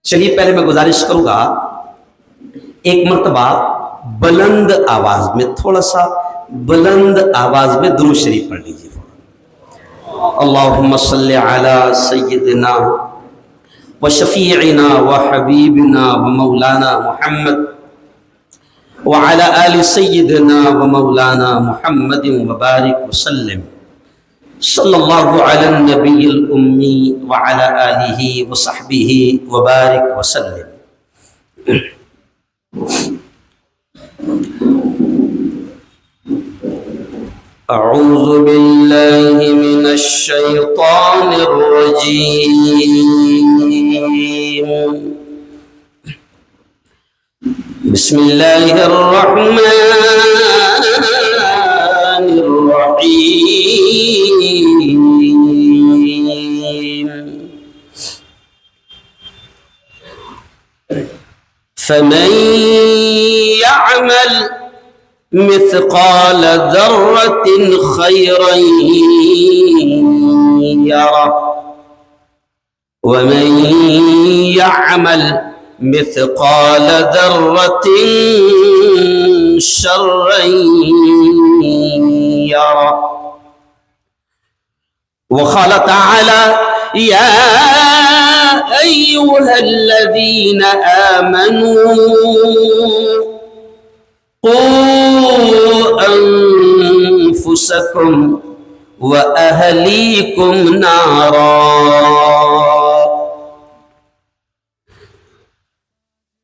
چلیے پہلے میں گزارش کروں گا ایک مرتبہ بلند آواز میں، تھوڑا سا بلند آواز میں درود شریف پڑھ لیجیے۔ اللہم صلی علی سیدنا و شفیعنا و حبیبنا و مولانا محمد وعلى آل سيدنا ومولانا محمد وبارك وسلم صلى الله على النبي الأمي وعلى آله وصحبه وبارك وسلم۔ أعوذ بالله من الشيطان الرجيم، بسم الله الرحمن الرحيم۔ فمن يعمل مثقال ذرة خيرا يره ومن يعمل مثقال ذرة شرا يره۔ وقال تعالى يا أيها الذين آمنوا قوا أنفسكم وأهليكم نارا۔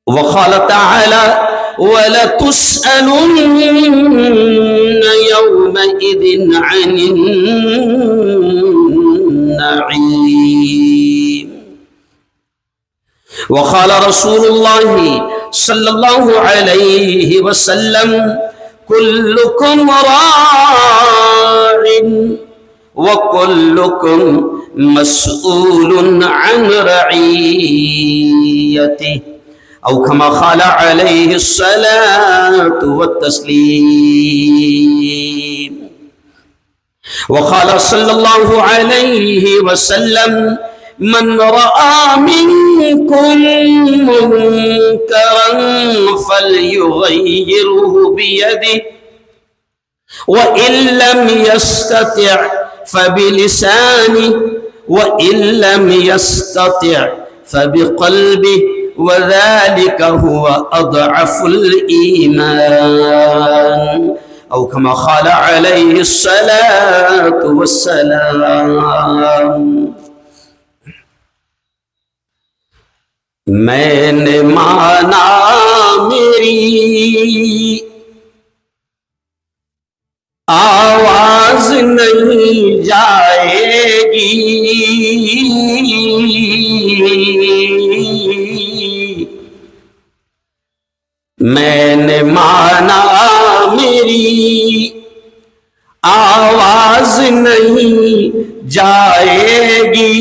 وقال تعالى وَلَتُسْأَلُنَّ يَوْمَئِذٍ عَنِ النَّعِيمِ۔ وقال رسول الله صلى الله عليه وسلم كلكم راع وكلكم مسؤول عن رعيته، أو كما قال عليه الصلاة والتسليم۔ وقال صلى الله عليه وسلم من رأى منكم منكرا فليغيره بيده وإن لم يستطع فبلسانه وإن لم يستطع فبقلبه وذلك هو أضعف الإيمان، أو كما قال عليه الصلاة والسلام۔ میں نے مانا میری آواز نہیں جائے گی، میں نے مانا میری آواز نہیں جائے گی،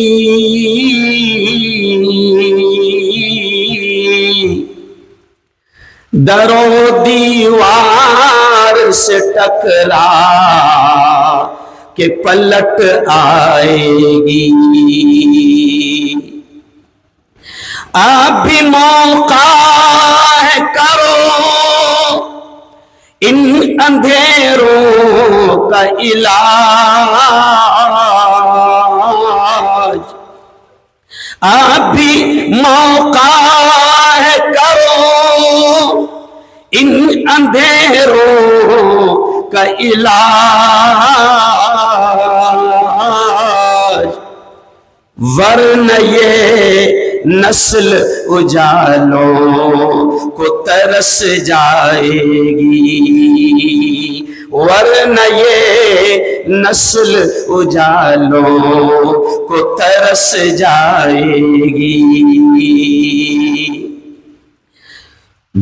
در و دیوار سے ٹکرا کے پلٹ آئے گی۔ اب بھی موقع ہے کرو ان اندھیروں کا علاج، اب بھی موقع ہے کرو ان اندھیروں کا علاج، ورنہ یہ نسل اجالوں کو ترس جائے گی، ورنہ یہ نسل اجالوں کو ترس جائے گی۔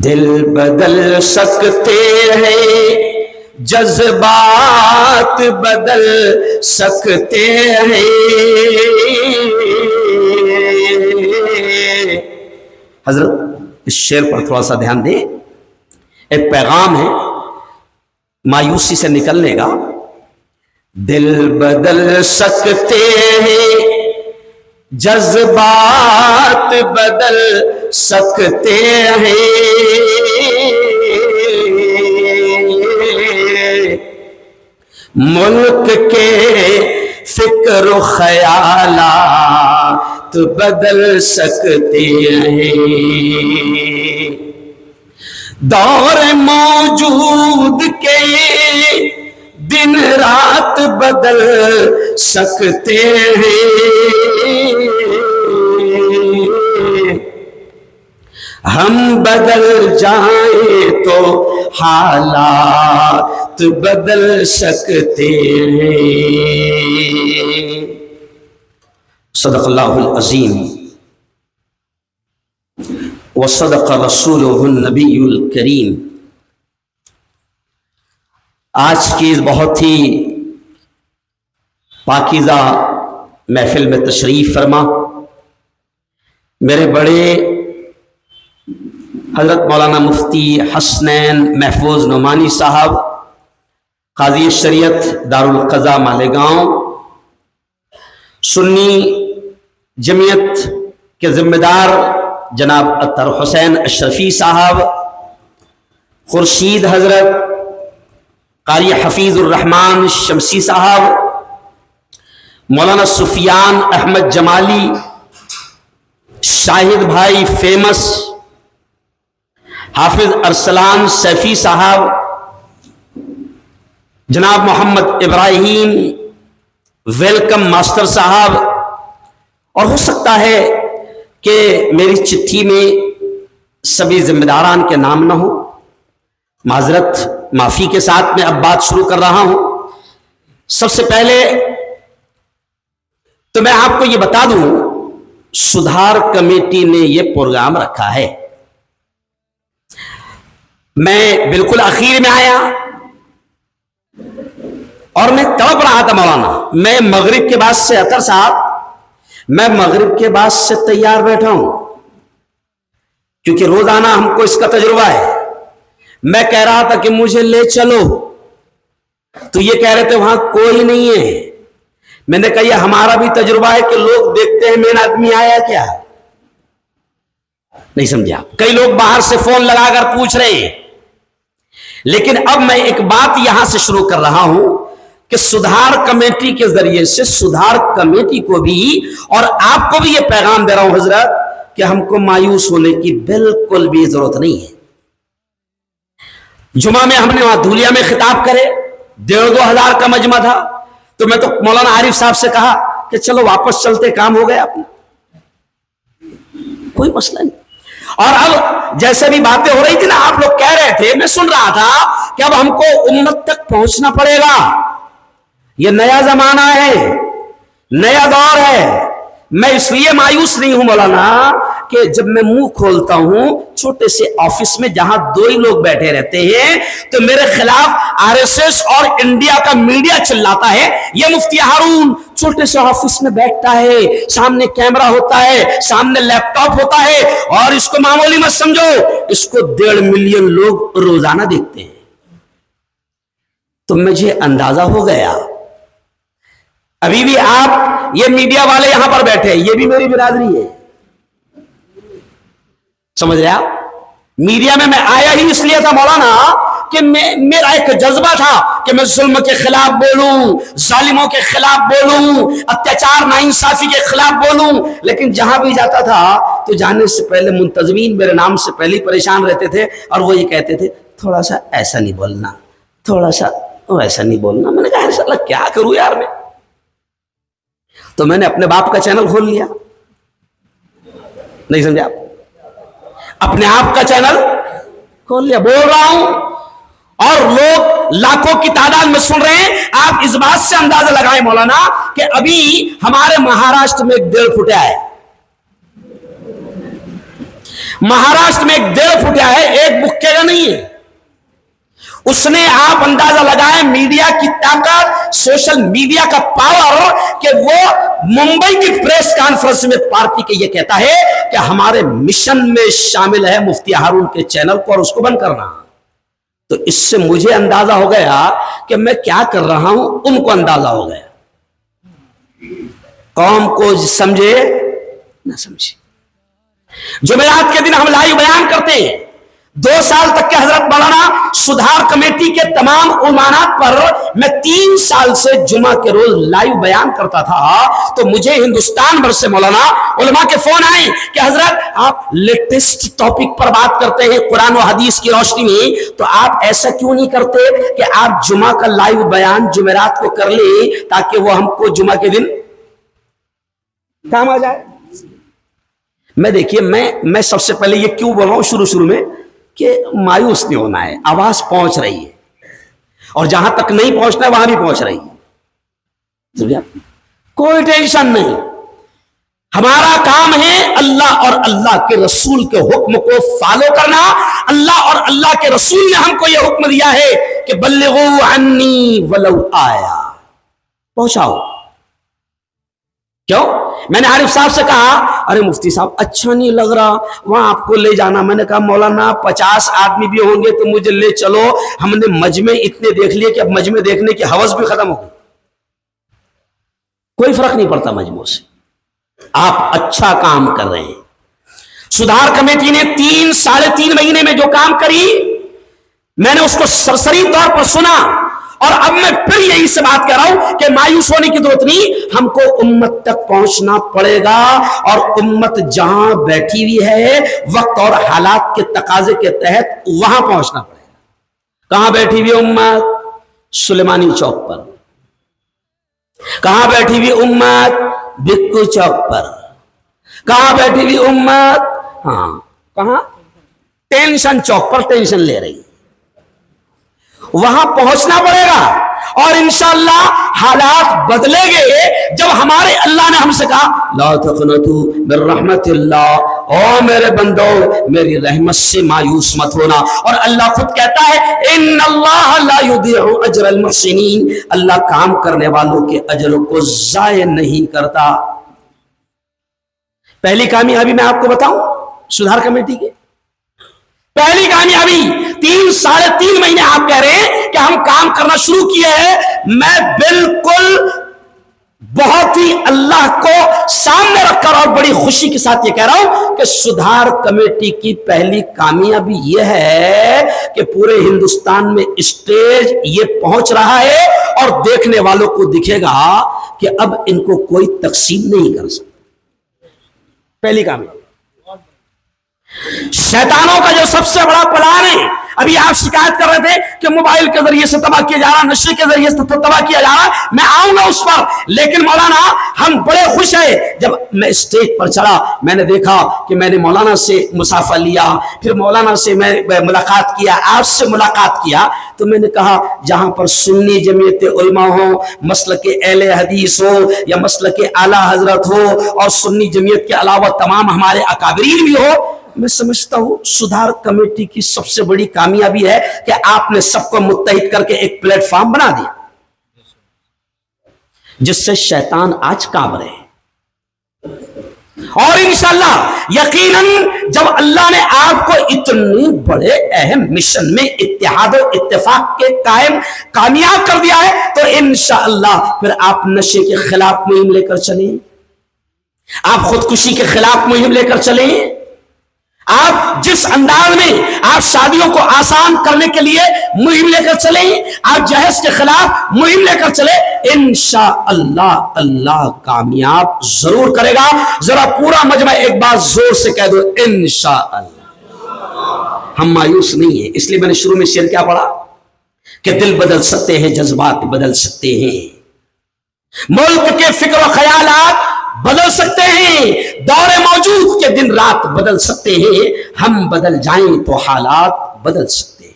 دل بدل سکتے ہیں، جذبات بدل سکتے ہیں۔ حضرت اس شعر پر تھوڑا سا دھیان دیں، ایک پیغام ہے مایوسی سے نکلنے کا۔ دل بدل سکتے ہیں، जज्बात बदल सकते हैं, मुल्क के फिक्र ख्यालात बदल सकते हैं, दौर मौजूद के दिन रात बदल सकते हैं, हम बदल जाएं तो हालात बदल सकते हैं। सदक़ल्लाहुल अज़ीम व सदक़ रसूलुहुन नबियुल करीम। आज की इस बहुत ही पाकीज़ा महफिल में तशरीफ़ फरमा मेरे बड़े हज़रत मौलाना मुफ्ती हसनैन महफूज नोमानी साहब, काज़ी शरीयत दारुल क़ज़ा मालेगांव, सुन्नी जमीयत के ज़िम्मेदार जनाब अत्तर हुसैन अशरफी साहब, खुर्शीद हज़रत कारी हफीज़ुर रहमान शमसी साहब, मौलाना सुफियान अहमद जमाली, शाहिद भाई फेमस, हाफिज अरसलान सैफी साहब, जनाब मोहम्मद इब्राहिम वेलकम मास्टर साहब, और हो सकता है कि मेरी चिट्ठी में सभी जिम्मेदारान के नाम न हो, माजरत माफी के साथ मैं अब बात शुरू कर रहा हूं। सबसे पहले तो मैं आपको ये बता दूं, सुधार कमेटी ने यह प्रोग्राम रखा है। मैं बिल्कुल आखिर में आया और मैं तड़प रहा था मौलाना। मैं मगरिब के बाद से अतर साहब, मैं मगरिब के बाद से तैयार बैठा हूं, क्योंकि रोजाना हमको इसका तजुर्बा है। मैं कह रहा था कि मुझे ले चलो, तो ये कह रहे थे वहां कोई नहीं है। मैंने कहा यह हमारा भी तजुर्बा है कि लोग देखते हैं मेन आदमी आया क्या, नहीं समझा। कई लोग बाहर से फोन लगाकर पूछ रहे हैं। लेकिन अब मैं एक बात यहां से शुरू कर रहा हूं कि सुधार कमेटी के जरिए से सुधार कमेटी को भी और आपको भी यह पैगाम दे रहा हूं हजरत कि हमको मायूस होने की बिल्कुल भी जरूरत नहीं है। जुमा में हमने वहां धूलिया में खिताब करे, 1,500 का मजमा था, तो मैं तो मौलाना आरिफ साहब से कहा कि चलो वापस चलते, काम हो गया अपना, कोई मसला नहीं। और अब जैसे भी बातें हो रही थी ना, आप लोग कह रहे थे, मैं सुन रहा था कि अब हमको उम्मत तक पहुंचना पड़ेगा। यह नया जमाना है, नया दौर है। मैं इसलिए मायूस नहीं हूं मौलाना कि जब मैं मुंह खोलता हूं छोटे से ऑफिस में जहां 2 ही लोग बैठे रहते हैं, तो मेरे खिलाफ आरएसएस और इंडिया का मीडिया चिल्लाता है। यह मुफ्ती हारून छोटे से ऑफिस में बैठता है, सामने कैमरा होता है, सामने लैपटॉप होता है, और इसको मामूली मत समझो, इसको 1.5 मिलियन लोग रोजाना देखते हैं। तो मुझे अंदाजा हो गया, अभी भी आप ये मीडिया वाले यहां पर बैठे हैं, ये भी मेरी बिरादरी है, समझ रहे आप। मीडिया में मैं आया ही इसलिए था मौलाना कि मेरा एक जज्बा था कि मैं जुल्म के खिलाफ बोलूं, जालिमों के खिलाफ बोलूं, अत्याचार नाइंसाफी के खिलाफ बोलूं। लेकिन जहां भी जाता था तो जाने से पहले मुंतजमीन मेरे नाम से पहले ही परेशान रहते थे, और वो ये कहते थे थोड़ा सा ऐसा नहीं बोलना, थोड़ा सा वैसा नहीं बोलना। मैंने कहा साला क्या करूं यार मैं, तो मैंने अपने बाप का चैनल खोल लिया, नहीं समझे आप, अपने आप का चैनल खोल लिया, बोल रहा हूं और लोग लाखों की तादाद में सुन रहे हैं। आप इस बात से अंदाजा लगाएं मौलाना कि अभी हमारे महाराष्ट्र में 1.5 फुटिया है, महाराष्ट्र में 1.5 फुटिया है, एक बुक्के का नहीं है। उसने आप अंदाजा लगाएं मीडिया की ताकत, सोशल मीडिया का पावर, कि वो मुंबई की प्रेस कॉन्फ्रेंस में पार्टी के ये कहता है कि हमारे मिशन में शामिल है मुफ्ती हारून के चैनल को और उसको बंद करना। तो इससे मुझे अंदाजा हो गया कि मैं क्या कर रहा हूं, उनको अंदाजा हो गया। कौम को समझे نہ سمجھے. جمعرات کے دن ہم لائیو بیان کرتے ہیں. 2 سال تک کے حضرت مولانا سدھار کمیٹی کے تمام عنوانات پر میں 3 سال سے جمعہ کے روز لائیو بیان کرتا تھا. تو مجھے ہندوستان بھر سے مولانا علماء کے فون آئے کہ حضرت آپ لیٹسٹ ٹاپک پر بات کرتے ہیں قرآن و حدیث کی روشنی میں, تو آپ ایسا کیوں نہیں کرتے کہ آپ جمعہ کا لائیو بیان جمعرات کو کر لیں تاکہ وہ ہم کو جمعہ کے دن کام آ جائے. میں دیکھیے میں سب سے پہلے یہ کیوں بول رہا ہوں شروع میں کہ مایوس نہیں ہونا ہے. آواز پہنچ رہی ہے اور جہاں تک نہیں پہنچنا ہے وہاں بھی پہنچ رہی ہے. کوئی ٹینشن نہیں. ہمارا کام ہے اللہ اور اللہ کے رسول کے حکم کو فالو کرنا. اللہ اور اللہ کے رسول نے ہم کو یہ حکم دیا ہے کہ بلغوا عنی ولو آیا, پہنچاؤ. کیوں؟ میں نے عارف صاحب سے کہا ارے مفتی صاحب اچھا نہیں لگ رہا وہاں آپ کو لے جانا. میں نے کہا مولانا 50 آدمی بھی ہوں گے تو مجھے لے چلو. ہم نے مجمع اتنے دیکھ لیے کہ اب مجمع دیکھنے کی ہوس بھی ختم ہو گئی. کوئی فرق نہیں پڑتا مجموع سے. آپ اچھا کام کر رہے ہیں. سدھار کمیٹی نے 3-3.5 مہینے میں جو کام کری میں نے اس کو سرسری طور پر سنا, اور اب میں پھر یہی سے بات کر رہا ہوں کہ مایوس ہونے کی ضرورت نہیں. ہم کو امت تک پہنچنا پڑے گا, اور امت جہاں بیٹھی ہوئی ہے وقت اور حالات کے تقاضے کے تحت وہاں پہنچنا پڑے گا. کہاں بیٹھی ہوئی امت؟ سلیمانی چوک پر. کہاں بیٹھی ہوئی امت؟ بکو چوک پر. کہاں بیٹھی ہوئی امت؟ ہاں کہاں؟ ٹینشن چوک پر ٹینشن لے رہی. وہاں پہنچنا پڑے گا, اور انشاءاللہ حالات بدلیں گے جب ہمارے اللہ نے ہم سے کہا لا تقنطوا من رحمت اللہ, او میرے بندو میری رحمت سے مایوس مت ہونا. اور اللہ خود کہتا ہے ان اللہ لا یضیع اجر المحسنین, اللہ کام کرنے والوں کے اجر کو ضائع نہیں کرتا. پہلی کامیابی میں آپ کو بتاؤں سدھار کمیٹی کی پہلی کامیابی 3-3.5 مہینے آپ کہہ رہے ہیں کہ ہم کام کرنا شروع کیے ہیں. میں بالکل بہت ہی اللہ کو سامنے رکھ کر اور بڑی خوشی کے ساتھ یہ کہہ رہا ہوں کہ سدھار کمیٹی کی پہلی کامیابی یہ ہے کہ پورے ہندوستان میں اسٹیج یہ پہنچ رہا ہے اور دیکھنے والوں کو دکھے گا کہ اب ان کو کوئی تقسیم نہیں کر سکتا. پہلی کامیابی. شیطانوں کا جو سب سے بڑا پلان ہے, ابھی آپ شکایت کر رہے تھے کہ موبائل کے ذریعے سے تباہ کیا جا رہا, نشے کے ذریعے سے تباہ کیا جا رہا, میں آؤں گا اس پر. لیکن مولانا ہم بڑے خوش ہیں. جب میں اسٹیج پر چڑھا میں نے دیکھا کہ میں نے مولانا سے مصافحہ لیا, پھر مولانا سے میں ملاقات کیا, آپ سے ملاقات کیا, تو میں نے کہا جہاں پر سنی جمعیت علماء ہو, مسلک اہل حدیث ہو یا مسلک اعلیٰ حضرت ہو, اور سنی جمعیت کے علاوہ تمام ہمارے اکابرین بھی ہو, میں سمجھتا ہوں سدھار کمیٹی کی سب سے بڑی کامیابی ہے کہ آپ نے سب کو متحد کر کے ایک پلیٹ فارم بنا دیا جس سے شیطان آج کانپ رہے ہیں. اور انشاءاللہ یقیناً جب اللہ نے آپ کو اتنے بڑے اہم مشن میں اتحاد و اتفاق کے قائم کامیاب کر دیا ہے تو انشاءاللہ پھر آپ نشے کے خلاف مہم لے کر چلیں, آپ خودکشی کے خلاف مہم لے کر چلیں, آپ جس انداز میں آپ شادیوں کو آسان کرنے کے لیے مہم لے کر چلیں, آپ جہیز کے خلاف مہم لے کر چلیں, انشاءاللہ اللہ کامیاب ضرور کرے گا. ذرا پورا مجمع ایک بار زور سے کہہ دو انشاءاللہ. ہم مایوس نہیں ہیں, اس لیے میں نے شروع میں شعر کیا پڑھا کہ دل بدل سکتے ہیں, جذبات بدل سکتے ہیں, ملک کے فکر و خیالات بدل سکتے ہیں, دور موجود کے دن رات بدل سکتے ہیں, ہم بدل جائیں تو حالات بدل سکتے ہیں.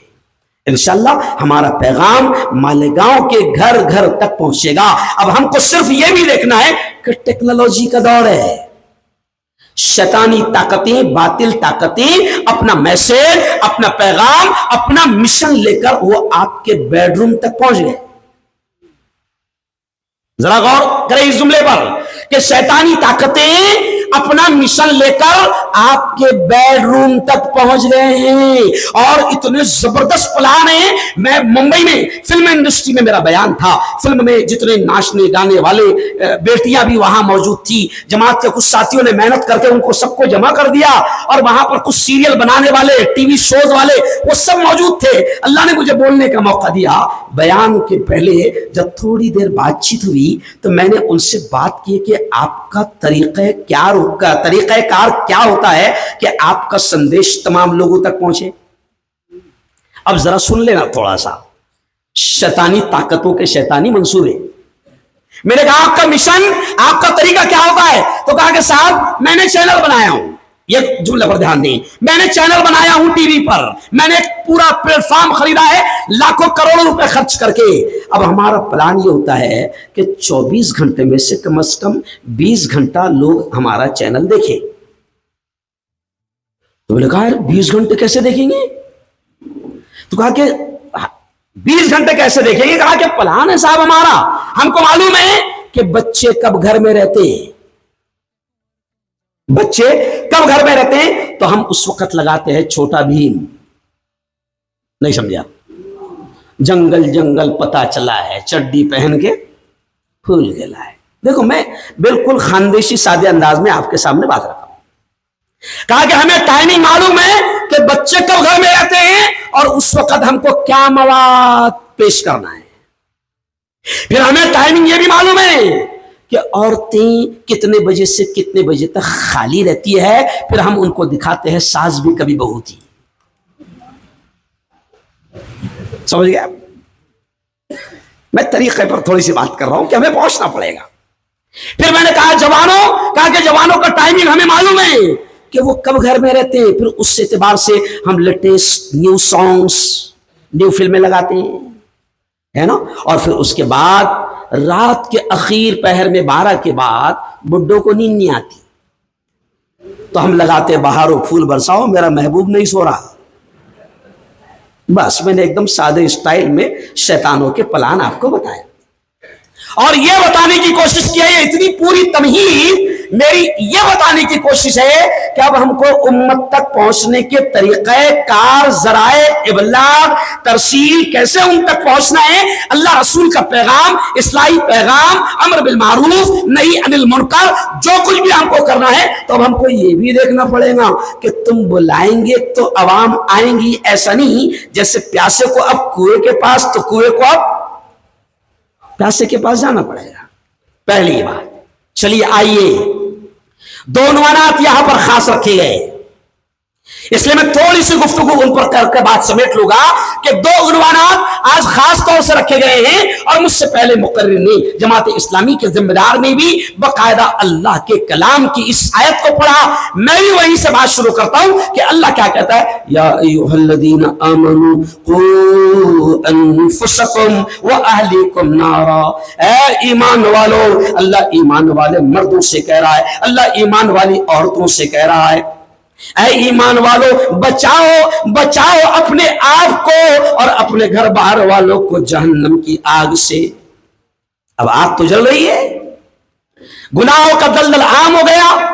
انشاءاللہ ہمارا پیغام مالیگاؤں کے گھر گھر تک پہنچے گا. اب ہم کو صرف یہ بھی دیکھنا ہے کہ ٹیکنالوجی کا دور ہے, شیطانی طاقتیں, باطل طاقتیں اپنا میسج, اپنا پیغام, اپنا مشن لے کر وہ آپ کے بیڈ روم تک پہنچ گئے. ذرا غور کریں اس جملے پر کہ شیطانی طاقتیں अपना मिशन लेकर आपके बेडरूम तक पहुंच गए हैं और इतने जबरदस्त प्लान है। मैं मुंबई में फिल्म इंडस्ट्री में मेरा बयान था, फिल्म में जितने नाचने गाने वाले बेटियां भी वहां मौजूद थी, जमात के कुछ साथियों ने मेहनत करके उनको सबको जमा कर दिया और वहां पर कुछ सीरियल बनाने वाले, टीवी शोज वाले, वो सब मौजूद थे। अल्लाह ने मुझे बोलने का मौका दिया। बयान के पहले जब थोड़ी देर बातचीत हुई तो मैंने उनसे बात की कि आपका तरीक़ाकार क्या होता है कि आपका संदेश तमाम लोगों तक पहुंचे। अब जरा सुन लेना थोड़ा सा शैतानी ताकतों के शैतानी मंसूबे। मैंने कहा आपका मिशन, आपका तरीका क्या होता है? तो कहा कि साहब मैंने चैनल बनाया हूं, ये जुमले पर ध्यान दें, मैंने चैनल बनाया हूं टीवी पर, मैंने पूरा प्लेटफॉर्म खरीदा है लाखों करोड़ों रुपए खर्च करके। अब हमारा प्लान ये होता है कि 24 घंटे में से कम 20 घंटा लोग हमारा चैनल देखें। तो मैंने कहा 20 घंटे कैसे देखेंगे? तो कहा कि 20 घंटे कैसे देखेंगे? कहा कि प्लान है साहब हमारा, हमको मालूम है कि बच्चे कब घर में रहते हैं, बच्चे कब घर में रहते हैं, तो हम उस वक्त लगाते हैं छोटा भीम। नहीं समझा? जंगल जंगल पता चला है, चड्डी पहन के फूल गेला है। देखो मैं बिल्कुल खानदेशी सादे अंदाज में आपके सामने बात रखा हूं। कहा कि हमें टाइमिंग मालूम है कि बच्चे कब घर में रहते हैं और उस वक्त हमको क्या मवाद पेश करना है। फिर हमें टाइमिंग यह भी मालूम है कि औरतें कितने बजे से कितने बजे तक खाली रहती है, फिर हम उनको दिखाते हैं सास भी कभी बहू थी। समझ गया? मैं तरीके पर थोड़ी सी बात कर रहा हूं कि हमें पहुंचना पड़ेगा। फिर मैंने कहा जवानों का टाइमिंग हमें मालूम है कि वो कब घर में रहते हैं, फिर उस एतबार से हम लेटेस्ट न्यू सॉन्ग्स, न्यू फिल्में लगाते हैं, है ना। और फिर उसके बाद रात के आखिर पहर में 12 के बाद बुड्ढों को नींद नहीं आती, तो हम लगाते बहारो फूल बरसाओ मेरा महबूब नहीं सो रहा। बस मैंने एकदम सादे स्टाइल में शैतानों के प्लान आपको बताया और यह बताने की कोशिश की है, इतनी पूरी तमहीद मेरी यह बताने की कोशिश है कि अब हमको उम्मत तक पहुंचने के तरीक़े कार, ज़राए इबलाग, तरसील, कैसे उन तक पहुंचना है, अल्लाह रसूल का पैगाम, इस्लाही पैगाम, अम्र बिल मारूफ नही अनिल मुनकर, जो कुछ भी हमको करना है, तो अब हमको ये भी देखना पड़ेगा कि तुम बुलाएंगे तो अवाम आएंगी। ऐसा नहीं जैसे प्यासे को अब कुएं के पास, तो कुएं को अब प्यासे के पास जाना पड़ेगा। पहली बात। चलिए आइए, दो उन्वानात यहां पर खास रखे गए, इसलिए मैं थोड़ी सी गुफ्तगू उन पर करके बात समेट लूंगा कि दो उन्वानात आज खास तौर से रखे गए हैं और मुझसे पहले मुकर्रिर ने, जमात इस्लामी के जिम्मेदार ने भी बकायदा अल्लाह के कलाम की इस आयत को पढ़ा। मैं भी वहीं से बात शुरू करता हूं कि अल्लाह क्या कहता है, या अय्युहल्लज़ीना आमनू कू अनफुसकुम व अहलीकुम नारा। ऐ ईमान वालों, अल्लाह ईमान वाले मर्दों से कह रहा है, अल्लाह ईमान वाली औरतों से कह रहा है, ऐ ईमान वालों बचाओ अपने आप को और अपने घर बाहर वालों को जहन्नम की आग से। अब आग तो जल रही है, गुनाहों का दलदल आम हो गया।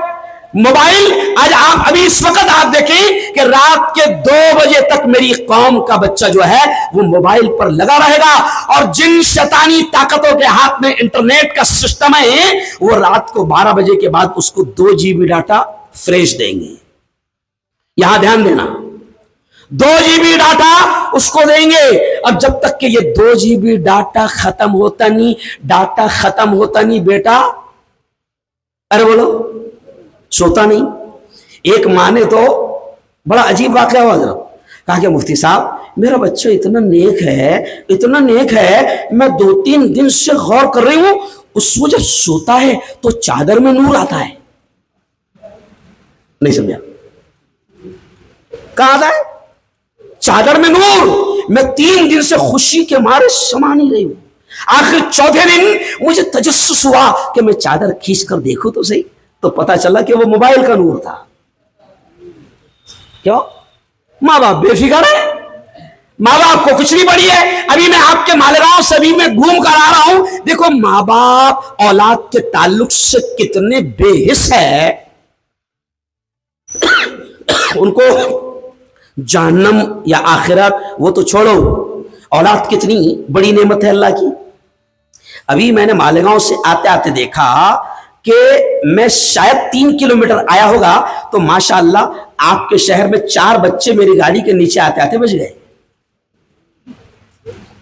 मोबाइल आज आप अभी इस वक्त आप देखें कि रात के 2 बजे तक मेरी कौम का बच्चा जो है वो मोबाइल पर लगा रहेगा और जिन शैतानी ताकतों के हाथ में इंटरनेट का सिस्टम है वो रात को 12 बजे के बाद उसको 2 GB डाटा फ्रेश देंगे। यहां ध्यान देना, 2 GB डाटा उसको देंगे। अब जब तक कि ये 2 GB डाटा खत्म होता नहीं बेटा, अरे बोलो, सोता नहीं। एक माँ ने तो बड़ा अजीब वाकया हुआ, जरा कहा कि मुफ्ती साहब मेरा बच्चा इतना नेक है, मैं 2-3 दिन से गौर कर रही हूं, उसको जब सोता है तो चादर में नूर आता है। नहीं समझा? कहा था चादर में नूर। मैं 3 दिन से खुशी के मारे समा नहीं रही हूं। आखिर चौथे दिन मुझे तजस्सुस हुआ कि मैं चादर खींच कर देखूं तो सही, तो पता चला कि वो मोबाइल का नूर था। क्यों? माँ बाप बेफिक्र है, माँ बाप को कुछ नहीं पड़ी है। अभी मैं आपके मालेगांव से अभी मैं घूम कर आ रहा हूं, देखो माँ बाप औलाद के ताल्लुक से कितने बेहिस है, ان کو جہنم یا آخرت وہ تو چھوڑو، اولاد کتنی بڑی نعمت ہے اللہ کی۔ ابھی میں نے مالیگاؤں سے آتے آتے دیکھا کہ میں شاید 3 کلومیٹر آیا ہوگا تو ماشاءاللہ آپ کے شہر میں 4 بچے میری گاڑی کے نیچے آتے آتے بچ گئے۔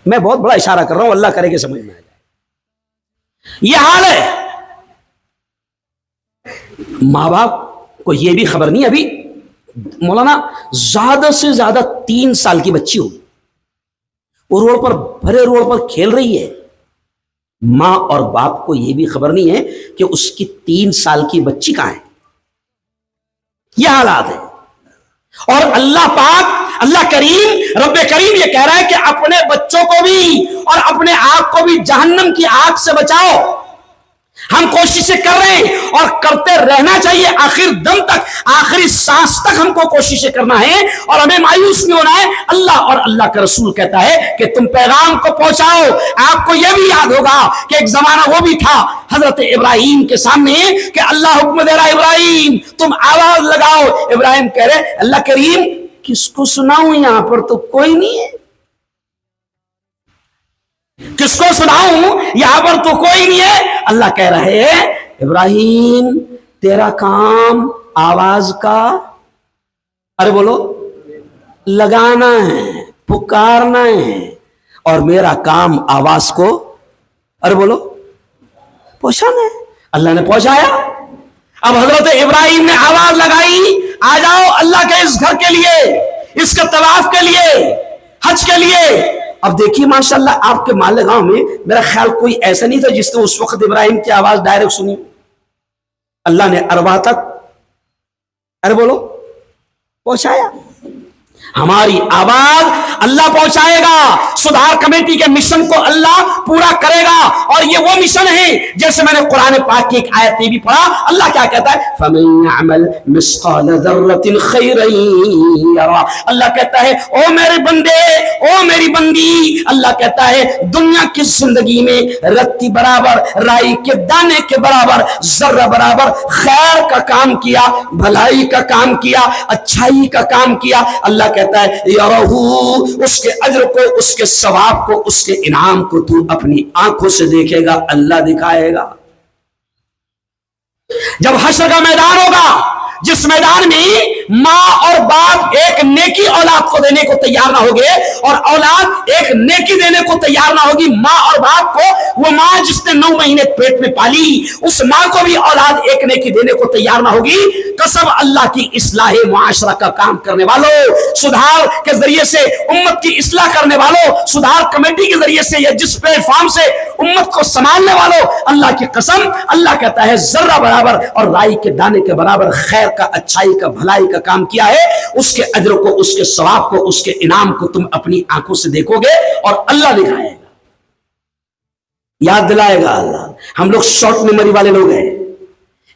میں بہت بڑا اشارہ کر رہا ہوں، اللہ کرے کہ سمجھ میں آ جائے۔ یہ حال ہے، ماں باپ کو یہ بھی خبر نہیں۔ ابھی مولانا زیادہ سے زیادہ 3 سال کی بچی ہوگی، وہ روڈ پر بھرے روڈ پر کھیل رہی ہے، ماں اور باپ کو یہ بھی خبر نہیں ہے کہ اس کی 3 سال کی بچی کہاں ہے۔ یہ حالات ہے، اور اللہ پاک، اللہ کریم، رب کریم یہ کہہ رہا ہے کہ اپنے بچوں کو بھی اور اپنے آپ کو بھی جہنم کی آگ سے بچاؤ۔ ہم کوششیں کر رہے ہیں اور کرتے رہنا چاہیے، آخر دم تک، آخری سانس تک ہم کو کوششیں کرنا ہے اور ہمیں مایوس نہیں ہونا ہے۔ اللہ اور اللہ کا رسول کہتا ہے کہ تم پیغام کو پہنچاؤ۔ آپ کو یہ بھی یاد ہوگا کہ ایک زمانہ وہ بھی تھا حضرت ابراہیم کے سامنے کہ اللہ حکم دے رہا ابراہیم تم آواز لگاؤ، ابراہیم کہہ رہے اللہ کریم کس کو سناؤں، یہاں پر تو کوئی نہیں ہے، کس کو سناؤں، یہاں پر تو کوئی نہیں ہے۔ اللہ کہہ رہے ابراہیم تیرا کام آواز کا، ارے بولو، لگانا ہے، پکارنا ہے، اور میرا کام آواز کو، ارے بولو، پہنچانا ہے۔ اللہ نے پہنچایا۔ اب حضرت ابراہیم نے آواز لگائی، آ جاؤ اللہ کے اس گھر کے لیے، اس کے طواف کے لیے، حج کے لیے۔ اب دیکھیے ماشاءاللہ آپ کے مالیگاؤں میں میرا خیال کوئی ایسا نہیں تھا جس نے اس وقت ابراہیم کی آواز ڈائریکٹ سنی۔ اللہ نے ارواح تک، ارے بولو، پہنچایا۔ ہماری آواز اللہ پہنچائے گا، سدھار کمیٹی کے مشن کو اللہ پورا کرے گا، اور یہ وہ مشن ہے جیسے میں نے قرآن پاک کی ایک آیت بھی پڑھا، اللہ کیا کہتا ہے فَمَن يَعْمَلْ مِثْقَالَ ذَرَّةٍ خَيْرًا يَرَهُ۔ اللہ کہتا ہے او میرے بندے، او میری بندی، اللہ کہتا ہے دنیا کی زندگی میں رتی برابر، رائی کے دانے کے برابر، ذرہ برابر خیر کا کام کیا، بھلائی کا کام کیا، اچھائی کا کام کیا، اللہ کہتا ہے یرہو، اس کے اجر کو، اس کے ثواب کو، اس کے انعام کو تو اپنی آنکھوں سے دیکھے گا، اللہ دکھائے گا۔ جب حشر کا میدان ہوگا، جس میدان میں ماں اور باپ ایک نیکی اولاد کو دینے کو تیار نہ ہوگے، اور اولاد ایک نیکی دینے کو تیار نہ ہوگی ماں اور باپ کو، وہ ماں جس نے 9 مہینے پیٹ میں پالی، اس ماں کو بھی اولاد ایک نیکی دینے کو تیار نہ ہوگی، قسم اللہ کی، اصلاح معاشرہ کا کام کرنے والوں، سدھار کے ذریعے سے امت کی اصلاح کرنے والوں، سدھار کمیٹی کے ذریعے سے یا جس پلیٹ فارم سے امت کو سنبھالنے والوں، اللہ کی قسم، اللہ کہتا ہے ذرہ برابر اور رائی کے دانے کے برابر خیر کا، اچھائی کا، بھلائی کا کام کیا ہے، اس کے اجر کو، اس کے ثواب کو، اس کے انعام کو تم اپنی آنکھوں سے دیکھو گے، اور اللہ دکھائے گا، یاد دلائے گا اللہ۔ ہم لوگ شارٹ میموری والے لوگ ہیں۔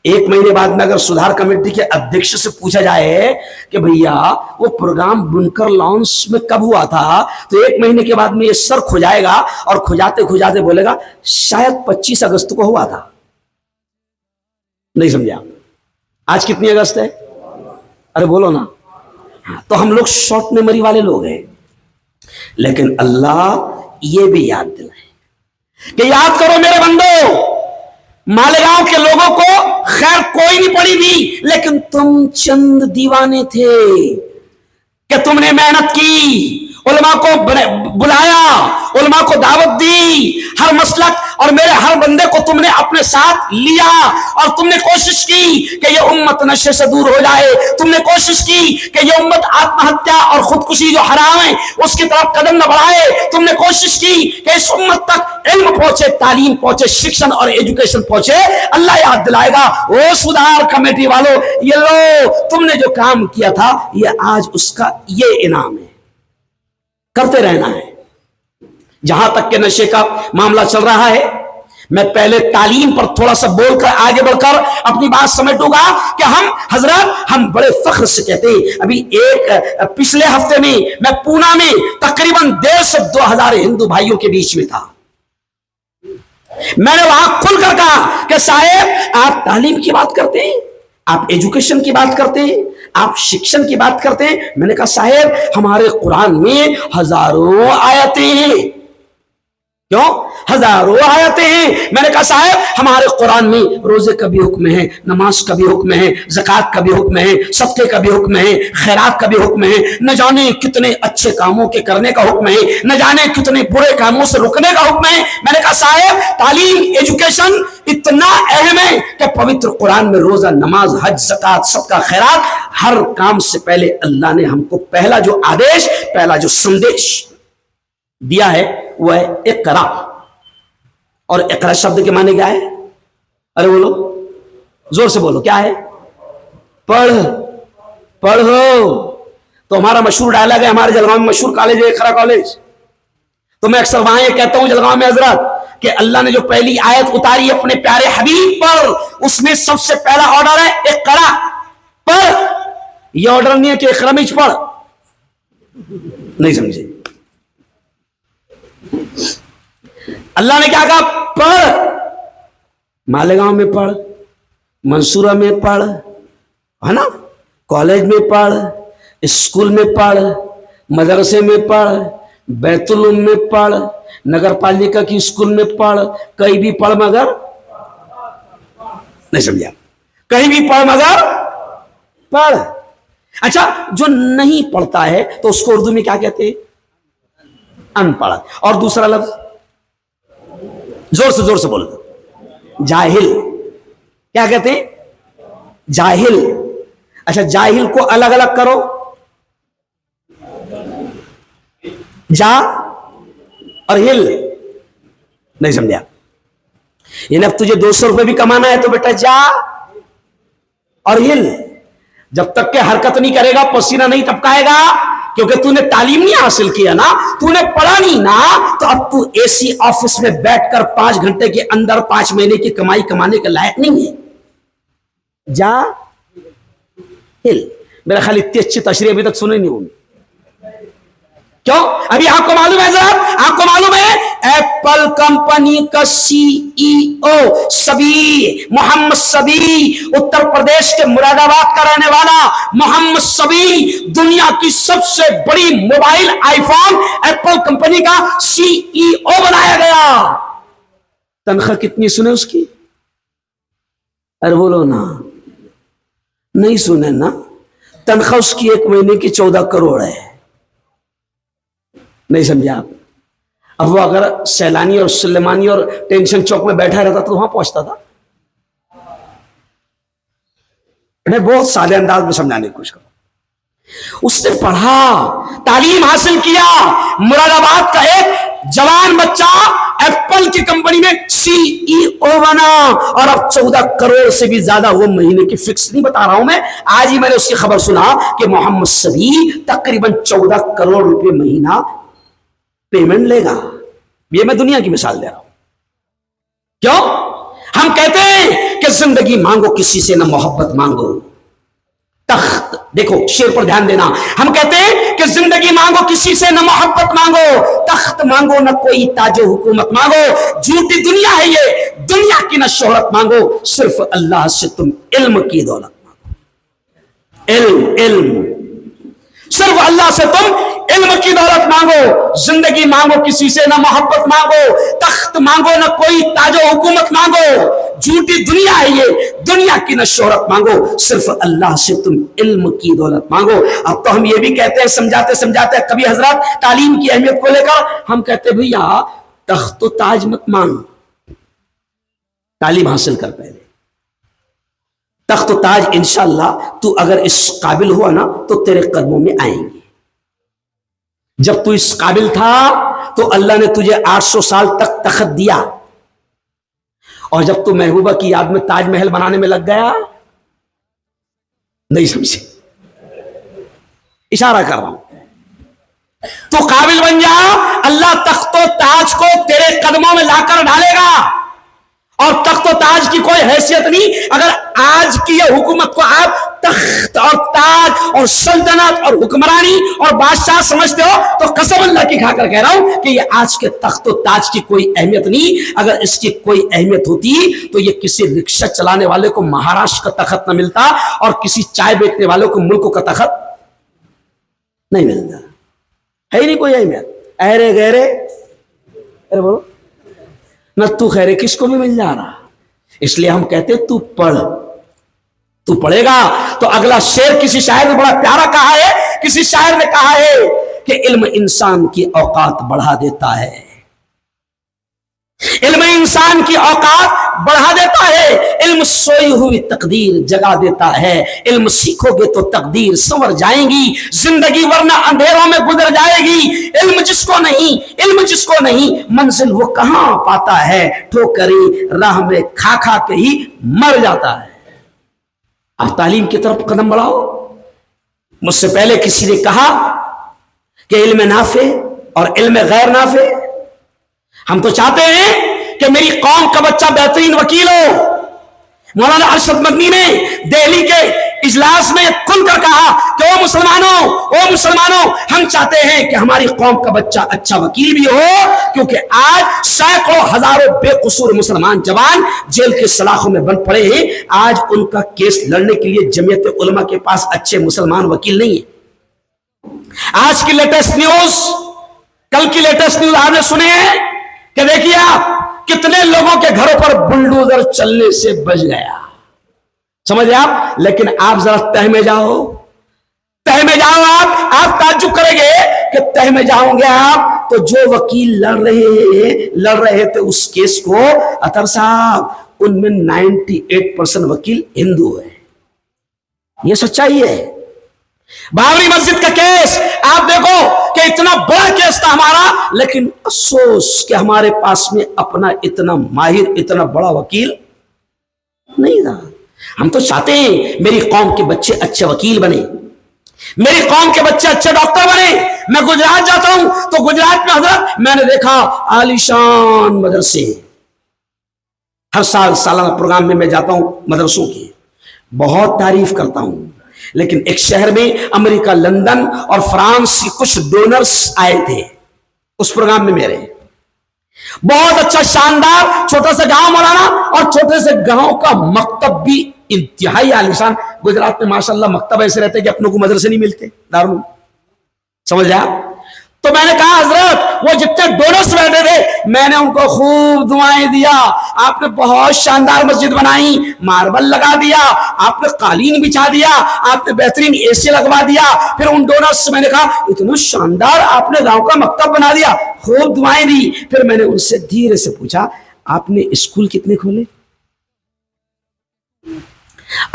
1 مہینے بعد میں اگر سدھار کمیٹی کے ادھیکش سے پوچھا جائے کہ بھیا وہ پروگرام بنکر لانچ میں کب ہوا تھا، تو 1 مہینے کے بعد میں یہ سر کھجائے گا، اور کھجاتے کھجاتے بولے گا شاید 25 اگست کو ہوا تھا۔ نہیں سمجھا؟ آج کتنی اگست ہے؟ ارے بولو نا۔ تو ہم لوگ شارٹ میموری والے لوگ ہیں، لیکن اللہ یہ بھی یاد دلائے کہ یاد کرو میرے بندو، مالیگاؤں کے لوگوں کو خیر کوئی نہیں پڑی تھی، لیکن تم چند دیوانے تھے کہ تم نے محنت کی، علماء کو بلایا، علماء کو دعوت دی، ہر مسلک اور میرے ہر بندے کو تم نے اپنے ساتھ لیا، اور تم نے کوشش کی کہ یہ امت نشے سے دور ہو جائے، تم نے کوشش کی کہ یہ امت آتم ہتیا اور خودکشی جو حرام ہے اس کی طرف قدم نہ بڑھائے، تم نے کوشش کی کہ اس امت تک علم پہنچے، تعلیم پہنچے، شکشن اور ایجوکیشن پہنچے۔ اللہ یاد دلائے گا او سدھار کمیٹی والوں، یہ لو تم نے جو کام کیا تھا یہ آج اس کا یہ انعام ہے، کرتے رہنا ہے۔ جہاں تک کہ نشے کا معاملہ چل رہا ہے، میں پہلے تعلیم پر تھوڑا سا بول کر آگے بڑھ کر اپنی بات سمیٹوں گا کہ ہم بڑے فخر سے کہتے ہیں، ابھی پچھلے ہفتے میں پونا میں تقریباً 1.5 سے 2,000 ہندو بھائیوں کے بیچ میں تھا۔ میں نے وہاں کھل کر کہا کہ صاحب آپ تعلیم کی بات کرتے ہیں، آپ ایجوکیشن کی بات کرتے ہیں، آپ शिक्षण की बात करते हैं. मैंने कहा साहब हमारे कुरान में हजारों आयतें हैं. क्यों? हजारों आयतें हैं. मैंने कहा साहब हमारे कुरान में रोजे का भी हुक्म है, नमाज का भी हुक्म है, ज़कात का भी हुक्म है, सदक़े का भी हुक्म है, खैरात का भी हुक्म है, न जाने कितने अच्छे कामों के करने का हुक्म है, न जाने कितने बुरे कामों से रुकने का हुक्म है. मैंने कहा साहब तालीम, एजुकेशन इतना अहम है कि पवित्र कुरान में रोजा, नमाज, हज, ज़कात, सदका, खैरात, हर काम से पहले अल्लाह ने हमको पहला जो आदेश, पहला जो संदेश दिया है वो है इक़रा. और इक़रा शब्द के माने क्या है? अरे बोलो, जोर से बोलो, क्या है? पढ़, पढ़ो. तो हमारा मशहूर डायलॉग है, हमारे जलगांव में मशहूर कॉलेज है इक़रा कॉलेज. तो मैं अक्सर वहां ये कहता हूं जलगांव में हजरत कि अल्लाह ने जो पहली आयत उतारी अपने प्यारे हबीब पर, उसमें सबसे पहला ऑर्डर है इक़रा, पढ़. ये ऑर्डर नहीं है कि इक़रा में पढ़, नहीं समझे? अल्लाह ने क्या कहा? पढ़. मालेगांव में पढ़, मंसूरा में पढ़, है ना, कॉलेज में पढ़, स्कूल में पढ़, मदरसे में पढ़, बैतुल में पढ़, नगर पालिका की स्कूल में पढ़, कहीं भी पढ़ मगर नहीं समझा, कहीं भी पढ़ मगर पढ़. अच्छा, जो नहीं पढ़ता है तो उसको उर्दू में क्या कहते हैं? अनपढ़. और दूसरा लफ्ज जोर से बोल दो, जाहिल. क्या कहते हैं? जाहिल. अच्छा, जाहिल को अलग अलग करो, जा और हिल. नहीं समझा? यानी अब तुझे 200 रुपए भी कमाना है तो बेटा जा और हिल. जब तक के हरकत नहीं करेगा, पसीना नहीं टपकाएगा, क्योंकि तूने तालीम नहीं हासिल किया ना, तूने पढ़ा नहीं ना, तो अब तू एसी ऑफिस में बैठकर 5 घंटे के अंदर 5 महीने की कमाई कमाने के लायक नहीं है. जा हिल. मेरा ख्याल इतनी अच्छी तशरीह अभी तक सुने नहीं होंगे. क्यों? अभी आपको मालूम है जरा, आपको मालूम है एप्पल कंपनी का सीईओ सबी, मोहम्मद सबी, उत्तर प्रदेश के मुरादाबाद का रहने वाला मोहम्मद सबी, दुनिया की सबसे बड़ी मोबाइल आईफोन एप्पल कंपनी का सीईओ बनाया गया. तनख्वाह कितनी सुने उसकी? अरे बोलो ना, नहीं सुने ना? तनख्वाह उसकी 1 महीने की 14 करोड़ है. नहीं समझा आप? अब वो अगर सैलानी और सुलेमानी और टेंशन चौक में बैठा रहता तो वहां पहुंचता था. मैं बहुत सादे अंदाज में समझाने की कोशिश करूं. उसने पढ़ा, तालीम हासिल किया, मुरादाबाद का एक जवान बच्चा एप्पल की कंपनी में सीईओ बना, और अब 14 करोड़ से भी ज्यादा वो महीने की फिक्स नहीं बता रहा हूं मैं, आज ही मैंने उसकी खबर सुना कि मोहम्मद सबी तकरीबन 14 करोड़ रुपए महीना पेमेंट लेगा. ये मैं दुनिया की मिसाल दे रहा हूं. क्यों? हम कहते हैं कि जिंदगी मांगो किसी से, ना मोहब्बत मांगो. तख्त, देखो शेर पर ध्यान देना, हम कहते हैं कि जिंदगी मांगो किसी से, ना मोहब्बत मांगो. तख्त मांगो, ना कोई ताजो हुकूमत मांगो. झूठी दुनिया है ये, दुनिया की ना शोहरत मांगो, सिर्फ अल्लाह से तुम इल्म की दौलत मांगो. इल्म, सिर्फ अल्लाह से तुम इल्म की दौलत मांगो. जिंदगी मांगो किसी से, ना मोहब्बत मांगो. तख्त मांगो, ना कोई ताजो हुकूमत मांगो. झूठी दुनिया है ये, दुनिया की ना शोहरत मांगो, सिर्फ अल्लाह से तुम इल्म की दौलत मांगो. अब तो हम ये भी कहते हैं समझाते समझाते कभी हजरत तालीम की अहमियत को लेकर हम कहते भैया तख्त ताज मत मांग, तालीम हासिल कर पहले. तख्त ताज इंशाअल्लाह तू अगर इस काबिल हुआ ना तो तेरे कदमों में आएंगे. जब तू इस काबिल था तो अल्लाह ने तुझे 800 साल तक तख्त दिया, और जब तू महबूबा की याद में ताजमहल बनाने में लग गया, नहीं समझे, इशारा कर रहा हूं, तो काबिल बन जा, अल्लाह तख्तो ताज को तेरे कदमों में लाकर डालेगा. اور تخت و تاج کی کوئی حیثیت نہیں. اگر آج کی یہ حکومت کو آپ تخت اور تاج اور سلطنت اور حکمرانی اور بادشاہ سمجھتے ہو تو قسم اللہ کی کھا کر کہہ رہا ہوں کہ یہ آج کے تخت و تاج کی کوئی اہمیت نہیں. اگر اس کی کوئی اہمیت ہوتی تو یہ کسی رکشہ چلانے والے کو مہاراشٹر کا تخت نہ ملتا اور کسی چائے بیچنے والے کو ملکوں کا تخت نہیں ملتا. ہے ہی نہیں کوئی اہمیت. ارے گہرے ارے بولو نہ تو خیرے کس کو بھی مل جا رہا. اس لیے ہم کہتے تو پڑھ, تو پڑھے گا تو اگلا شعر کسی شاعر نے بڑا پیارا کہا ہے. کسی شاعر نے کہا ہے کہ علم انسان کی اوقات بڑھا دیتا ہے, علم انسان کی اوقات بڑھا دیتا ہے, علم سوئی ہوئی تقدیر جگا دیتا ہے. علم سیکھو گے تو تقدیر سنور جائیں گی زندگی, ورنہ اندھیروں میں گزر جائے گی. علم جس کو نہیں منزل وہ کہاں پاتا ہے, ٹھوکری راہ میں کھا کھا کے ہی مر جاتا ہے. آپ تعلیم کی طرف قدم بڑھاؤ. مجھ سے پہلے کسی نے کہا کہ علم نافع اور علم غیر نافع. ہم تو چاہتے ہیں کہ میری قوم کا بچہ بہترین وکیل ہو. مولانا ارشد مدنی نے دہلی کے اجلاس میں کھل کر کہا کہ او مسلمانوں ہم چاہتے ہیں کہ ہماری قوم کا بچہ اچھا وکیل بھی ہو, کیونکہ آج سینکڑوں ہزاروں بے قصور مسلمان جوان جیل کے سلاخوں میں بند پڑے ہیں. آج ان کا کیس لڑنے کے لیے جمعیت علماء کے پاس اچھے مسلمان وکیل نہیں ہیں. آج کی لیٹسٹ نیوز, کل کی لیٹسٹ نیوز آپ نے سنے ہیں کہ دیکھیے آپ کتنے لوگوں کے گھروں پر بلڈوزر چلنے سے بچ گیا. سمجھے آپ. لیکن آپ ذرا تہ میں جاؤ آپ تعجب کریں گے کہ تہ میں جاؤں گے آپ تو جو وکیل لڑ رہے تھے اس کیس کو, اطہر صاحب ان میں 98% وکیل ہندو ہیں. یہ سچائی ہے. بابری مسجد کا کیس آپ دیکھو کہ اتنا بڑا کیس تھا ہمارا, لیکن افسوس کہ ہمارے پاس میں اپنا اتنا ماہر اتنا بڑا وکیل نہیں تھا. ہم تو چاہتے ہیں میری قوم کے بچے اچھے وکیل بنے, میری قوم کے بچے اچھے ڈاکٹر بنے. میں گجرات جاتا ہوں تو گجرات میں حضرت میں نے دیکھا عالیشان مدرسے. ہر سال سالانہ پروگرام میں جاتا ہوں مدرسوں کی, بہت تعریف کرتا ہوں. لیکن ایک شہر میں امریکہ, لندن اور فرانس کی کچھ ڈونرز آئے تھے اس پروگرام میں میرے. بہت اچھا شاندار چھوٹا سا گاؤں مولانا, اور چھوٹے سے گاؤں کا مکتب بھی انتہائی عالیشان. گجرات میں ماشاءاللہ مکتب ایسے رہتے کہ اپنوں کو مدرسے نہیں ملتے دارالعلوم. سمجھ رہے آپ. تو میں نے کہا حضرت وہ جتنے ڈونرز بیٹھے تھے میں نے ان کو خوب دعائیں دیا. آپ نے بہت شاندار مسجد بنائی, ماربل لگا دیا, آپ نے قالین بچھا دیا, آپ نے بہترین اے سی لگوا دیا. پھر ان ڈونرز سے میں نے کہا اتنا شاندار آپ نے گاؤں کا مکتب بنا دیا, خوب دعائیں دی. پھر میں نے ان سے دھیرے سے پوچھا آپ نے اسکول کتنے کھولے,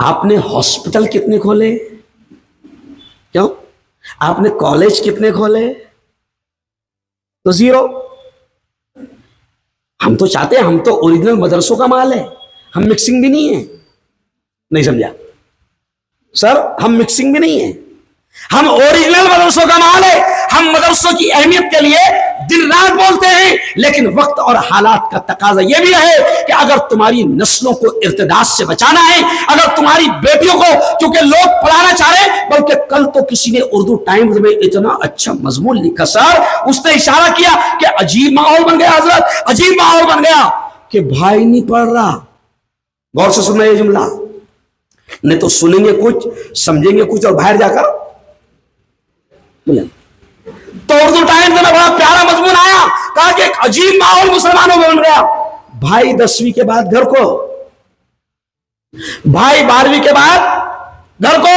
آپ نے ہاسپٹل کتنے کھولے, کیوں آپ نے کالج کتنے کھولے؟ تو زیرو. ہم تو چاہتے ہیں, ہم تو اوریجنل مدرسوں کا مال ہے, ہم مکسنگ بھی نہیں ہے. نہیں سمجھا سر, ہم مکسنگ بھی نہیں ہے, ہم اوریجنل مدرسوں کا مال ہے. ہم مدرسوں کی اہمیت کے لیے دن رات بولتے ہیں, لیکن وقت اور حالات کا تقاضا یہ بھی ہے کہ اگر تمہاری نسلوں کو ارتداد سے بچانا ہے, اگر تمہاری بیٹیوں کو, کیونکہ لوگ پڑھانا چاہ رہے ہیں, بلکہ کل تو کسی نے اردو ٹائمز میں اتنا اچھا مضمون لکھا سر, اس نے اشارہ کیا کہ عجیب ماحول بن گیا حضرت, عجیب ماحول بن گیا کہ بھائی نہیں پڑھ رہا. غور سے سننا یہ جملہ, نہیں تو سنیں گے کچھ, سمجھیں گے کچھ, اور باہر جا کر تو اردو ٹائمز میں بڑا پیارا مضمون آیا, کہا کہ ایک عجیب ماحول مسلمانوں میں بن گیا. بھائی 10ویں کے بعد گھر کو, بھائی 12ویں کے بعد گھر کو,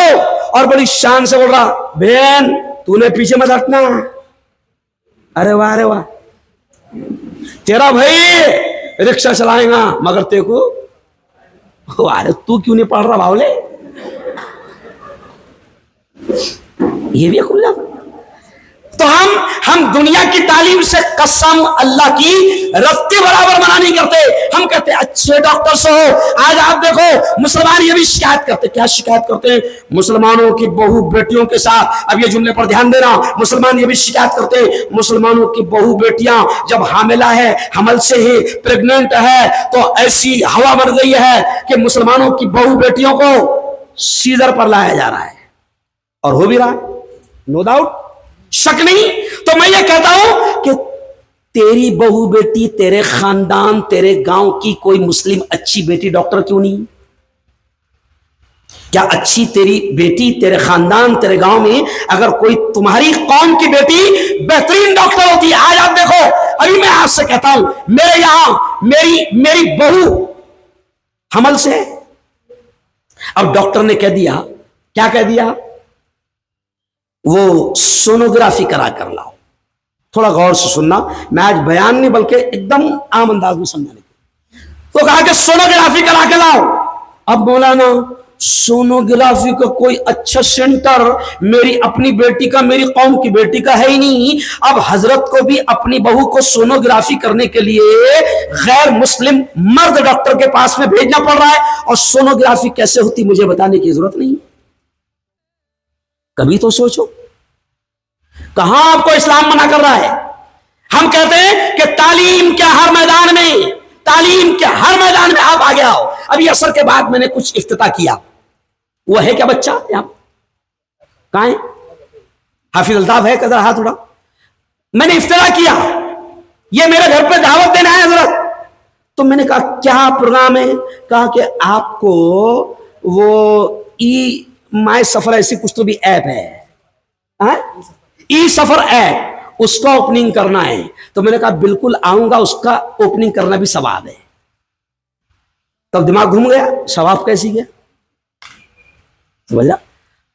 اور بڑی شان سے بول رہا بہن تو نے پیچھے مت ہٹنا. ارے واہ تیرا بھائی رکشہ چلائے گا مگر تے کو ارے تو کیوں نہیں پڑھ رہا باولے. یہ بھی کھل جاتا. تو ہم دنیا کی تعلیم سے قسم اللہ کی رتی برابر منع نہیں کرتے. ہم کہتے اچھے ڈاکٹر سے ہو. آج آپ دیکھو مسلمان یہ بھی شکایت کرتے. کیا شکایت کرتے ہیں؟ مسلمانوں کی بہو بیٹیوں کے ساتھ, اب یہ جملے پر دھیان دینا, مسلمان یہ بھی شکایت کرتے ہیں مسلمانوں کی بہو بیٹیاں جب حاملہ ہے, حمل سے ہی پریگننٹ ہے, تو ایسی ہوا بن گئی ہے کہ مسلمانوں کی بہو بیٹیوں کو سیزر پر لایا جا رہا ہے, اور ہو بھی رہا ہے, نو ڈاؤٹ, شک نہیں. تو میں یہ کہتا ہوں کہ تیری بہو بیٹی, تیرے خاندان, تیرے گاؤں کی کوئی مسلم اچھی بیٹی ڈاکٹر کیوں نہیں؟ کیا اچھی تیری بیٹی, تیرے خاندان, تیرے گاؤں میں اگر کوئی تمہاری قوم کی بیٹی بہترین ڈاکٹر ہوتی ہے؟ آج آپ دیکھو, ابھی میں آپ سے کہتا ہوں, میرے یہاں میری بہو حمل سے, اب ڈاکٹر نے کہہ دیا, کیا کہہ دیا, وہ سونوگرافی کرا کر لاؤ. تھوڑا غور سے سننا, میں آج بیان نہیں بلکہ ایک دم عام انداز میں سمجھانے کی. تو کہا کہ سونوگرافی کرا کے لاؤ. اب مولانا سونوگرافی کا کوئی اچھا سینٹر میری اپنی بیٹی کا, میری قوم کی بیٹی کا ہے ہی نہیں. اب حضرت کو بھی اپنی بہو کو سونوگرافی کرنے کے لیے غیر مسلم مرد ڈاکٹر کے پاس میں بھیجنا پڑ رہا ہے, اور سونوگرافی کیسے ہوتی مجھے بتانے کی ضرورت نہیں. کبھی تو سوچو, کہاں آپ کو اسلام منع کر رہا ہے؟ ہم کہتے ہیں کہ تعلیم کے ہر میدان میں, تعلیم کے ہر میدان میں آپ آگے آؤ. ابھی عصر کے بعد میں نے کچھ افتتاح کیا, وہ ہے کیا بچہ یہاں کہاں ہے؟ حافظ الطاف ہے کدھر؟ ہاتھ اٹھا. میں نے افتتاح کیا, یہ میرے گھر پہ دعوت دینا ہے حضرت. تو میں نے کہا کیا پروگرام ہے؟ کہا کہ آپ کو وہ ای مائی سفر ایسی کچھ تو بھی ایپ ہے, ای سفر ایپ, اس کا اوپننگ کرنا ہے. تو میں نے کہا بالکل آؤں گا, اس کا اوپننگ کرنا بھی ثواب ہے. تب دماغ گھوم گیا, ثواب کیسی گیا؟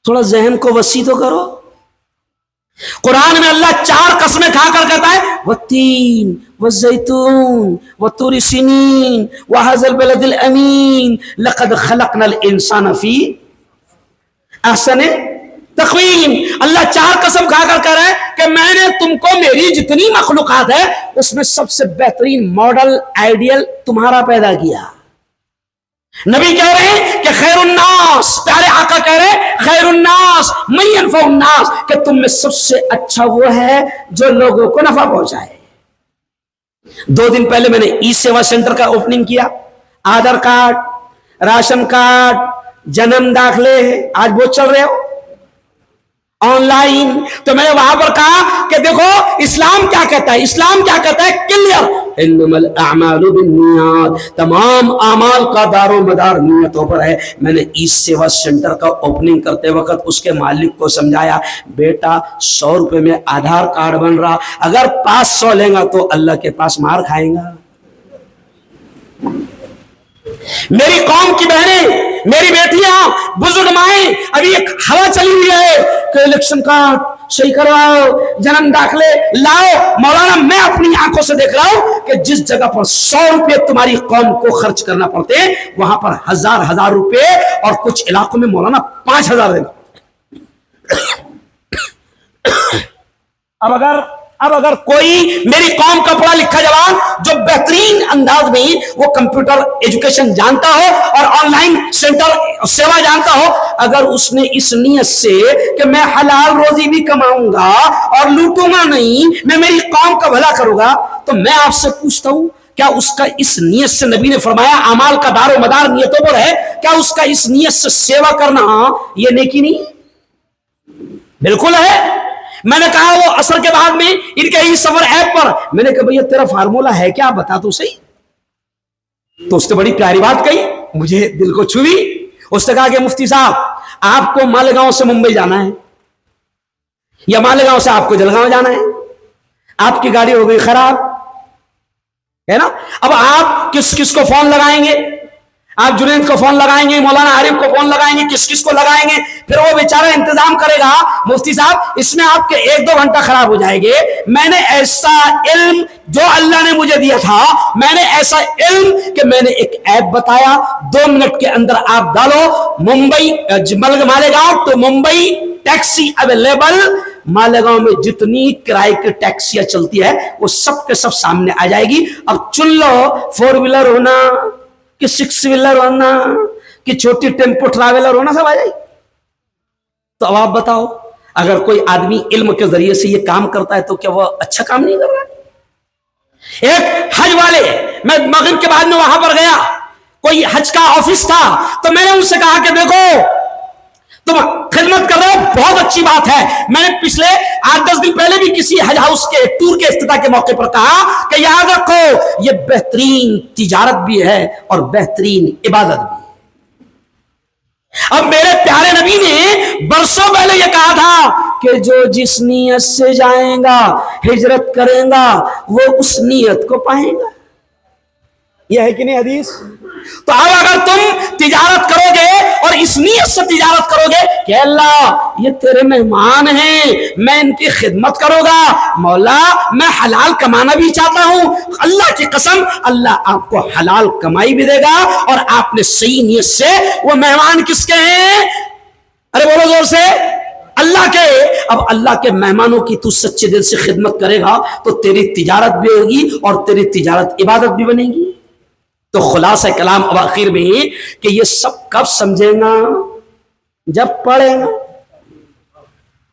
تھوڑا ذہن کو وسیع تو کرو. قرآن میں اللہ 4 قسمیں کھا کر کہتا ہے والتین والزیتون والطور سینین وہذا البلد الامین لقد خلقنا الانسان فی احسن تقویم. اللہ 4 قسم کھا کر کہہ رہا ہے کہ میں نے تم کو میری جتنی مخلوقات ہے اس میں سب سے بہترین ماڈل آئیڈیل تمہارا پیدا کیا. نبی کہہ رہے ہیں کہ خیر الناس, پیارے آقا کہہ رہے ہیں خیر الناس من ينفع الناس, کہ تم میں سب سے اچھا وہ ہے جو لوگوں کو نفع پہنچائے. 2 دن پہلے میں نے ای سیوا سینٹر کا اوپننگ کیا. آدھار کارڈ, راشن کارڈ, جنم داخلے, آج بہت چل رہے ہو آن لائن. تو میں نے وہاں پر کہا کہ دیکھو اسلام کیا کہتا ہے, اسلام کیا کہتا ہے, کلیئر, انما الاعمال بالنیات, تمام اعمال کا دار و مدار نیتوں پر ہے. میں نے ای سیوا سینٹر کا اوپننگ کرتے وقت اس کے مالک کو سمجھایا, بیٹا 100 روپے میں آدھار کارڈ بن رہا, اگر 500 لیں گا تو اللہ کے پاس مار کھائیں گا. میری قوم کی بہنیں, میری بیٹیاں, بزرگ مائیں, ابھی ایک ہوا چلی ہوئی ہے کہ الیکشن کارڈ صحیح کرواؤ, جنم داخلے لاؤ. مولانا میں اپنی آنکھوں سے دیکھ رہا ہوں کہ جس جگہ پر 100 روپے تمہاری قوم کو خرچ کرنا پڑتے ہیں وہاں پر 1000 روپے, اور کچھ علاقوں میں مولانا 5000 دینا. اب اگر کوئی میری قوم کا پڑھا لکھا جوان جو بہترین انداز میں وہ کمپیوٹر ایجوکیشن جانتا ہو اور آن لائن سینٹر سیوا جانتا ہو, اگر اس نے اس نیت سے کہ میں حلال روزی بھی کماؤں گا اور لوٹوں گا نہیں, میں میری قوم کا بھلا کروں گا, تو میں آپ سے پوچھتا ہوں کیا اس کا اس نیت سے, نبی نے فرمایا اعمال کا دار و مدار نیتوں پر ہے, کیا اس کا اس نیت سے سیوا کرنا یہ نیکی نہیں؟ بالکل ہے. میں نے کہا وہ عصر کے بعد میں ان کے ای سفر ایپ پر, میں نے کہا بھئی تیرا فارمولا ہے کیا, بتا تو صحیح. تو اس نے بڑی پیاری بات کہی, مجھے دل کو چھوئی. اس نے کہا کہ مفتی صاحب آپ کو مالیگاؤں سے ممبئی جانا ہے یا مالیگاؤں سے آپ کو جلگاؤں جانا ہے, آپ کی گاڑی ہو گئی خراب ہے نا, اب آپ کس کو فون لگائیں گے؟ آپ جنید کو فون لگائیں گے, مولانا عارف کو فون لگائیں گے, کس کو لگائیں گے؟ پھر وہ بیچارہ انتظام کرے گا, مفتی صاحب اس میں آپ کے 1-2 گھنٹہ خراب ہو جائے گے. میں نے ایسا علم جو اللہ نے مجھے دیا تھا, میں نے ایسا علم کہ میں نے ایک ایپ بتایا, 2 منٹ کے اندر آپ ڈالو Mumbai Malegaon to Mumbai taxi available, Malegaon में जितनी किराए की टैक्सियां चलती है वो सब के सब सामने आ जाएगी। अब चुन लो 4 व्हीलर होना कि 6 व्हीलर होना कि छोटी टेम्पो ट्रैवलर होना, सब आ जाएगी। तो अब आप बताओ, अगर कोई आदमी इल्म के जरिए से ये काम करता है तो क्या वह अच्छा काम नहीं कर रहा है? एक हज वाले, मैं मगरिब के बाद में वहां पर गया, कोई हज का ऑफिस था, तो मैंने उनसे कहा कि देखो तुम खिदमत कर रहे हो, बहुत अच्छी बात है। मैंने पिछले 8-10 दिन पहले भी किसी हज हाउस के टूर के इफ्तिताह के मौके पर कहा कि याद रखो ये बेहतरीन तिजारत भी है और बेहतरीन इबादत भी है। अब मेरे प्यारे नबी ने बरसों पहले ये कहा था कि जो जिस नीयत से जाएगा, हिजरत करेगा, वो उस नीयत को पाएगा। यह है कि नहीं हदीस? तो अब अगर तुम तिजारत करोगे और इस नीयत से तिजारत करोगे कि अल्लाह ये तेरे मेहमान हैं, मैं इनकी खिदमत करूंगा, मौला मैं हलाल कमाना भी चाहता हूं, अल्लाह की कसम अल्लाह आपको हलाल कमाई भी देगा। और आपने सही नीयत से, वो मेहमान किसके हैं? अरे बोलो जोर से, अल्लाह के। अब अल्लाह के मेहमानों की तू सच्चे दिल से खिदमत करेगा तो तेरी तिजारत भी होगी और तेरी तिजारत इबादत भी बनेगी। तो खुलासा कलाम अब आखिर में कि ये सब कब समझेगा? जब पढ़ेगा।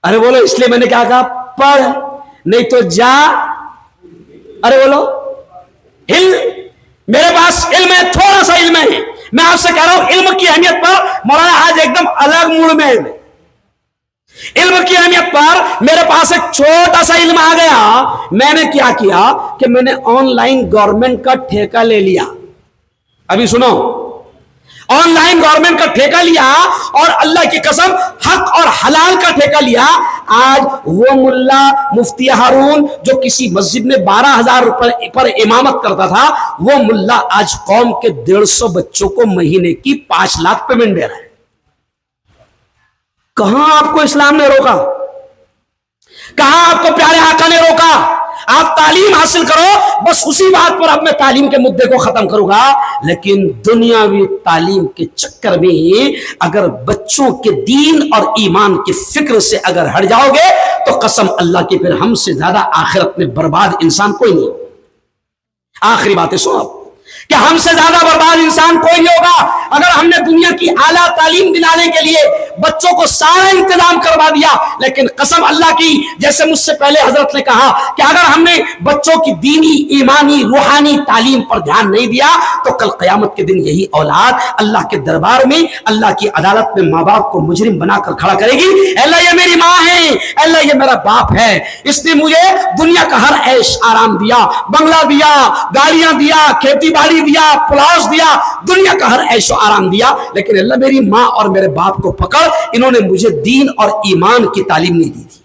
अरे बोलो, इसलिए मैंने क्या कहा, पढ़, नहीं तो जा। अरे बोलो, इल्म, मेरे पास इल्म है, थोड़ा सा इल्म है। मैं आपसे कह रहा हूं इल्म की अहमियत पर मौलाना आज एकदम अलग मूड में है। इल्म की अहमियत पर मेरे पास एक छोटा सा इल्म आ गया। मैंने क्या किया कि मैंने ऑनलाइन गवर्नमेंट का ठेका ले लिया। अभी सुनो, ऑनलाइन गवर्नमेंट का ठेका लिया और अल्लाह की कसम हक और हलाल का ठेका लिया। आज वो मुल्ला मुफ्ती हारून जो किसी मस्जिद में 12,000 रुपए पर इमामत करता था, वो मुल्ला आज कौम के 150 बच्चों को महीने की 5 लाख पेमेंट दे रहा है। कहां आपको इस्लाम ने रोका? कहां आपको प्यारे आका ने रोका? आप तालीम हासिल करो, बस उसी बात पर अब मैं तालीम के मुद्दे को खत्म करूंगा। लेकिन दुनियावी तालीम के चक्कर में अगर बच्चों के दीन और ईमान की फिक्र से अगर हट जाओगे तो कसम अल्लाह की फिर हमसे ज्यादा आखिरत में बर्बाद इंसान कोई नहीं होगा। आखिरी बातें सुनो कि हमसे ज्यादा बर्बाद इंसान कोई नहीं होगा। अगर हमने दुनिया की आला तालीम दिलाने के लिए बच्चों को सारा इंतजाम करवा दिया, लेकिन कसम अल्लाह की, जैसे मुझसे पहले हजरत ने कहा कि अगर हमने बच्चों की दीनी, ईमानी, रूहानी तालीम पर ध्यान नहीं दिया तो कल क़यामत के दिन यही औलाद अल्लाह के दरबार में, अल्लाह की अदालत में माँ बाप को मुजरिम बनाकर खड़ा करेगी। अल्लाह ये मेरी माँ है, अल्लाह ये मेरा बाप है, इसने मुझे दुनिया का हर ऐश आराम दिया, बंगला दिया, गाड़ियां दिया, खेती बाड़ी दिया, प्लॉट्स दिया, दुनिया का हर ऐशो आराम दिया, लेकिन अल्लाह मेरी माँ और मेरे बाप को पकड़, इन्होंने मुझे दीन और ईमान की तालीम नहीं दी थी।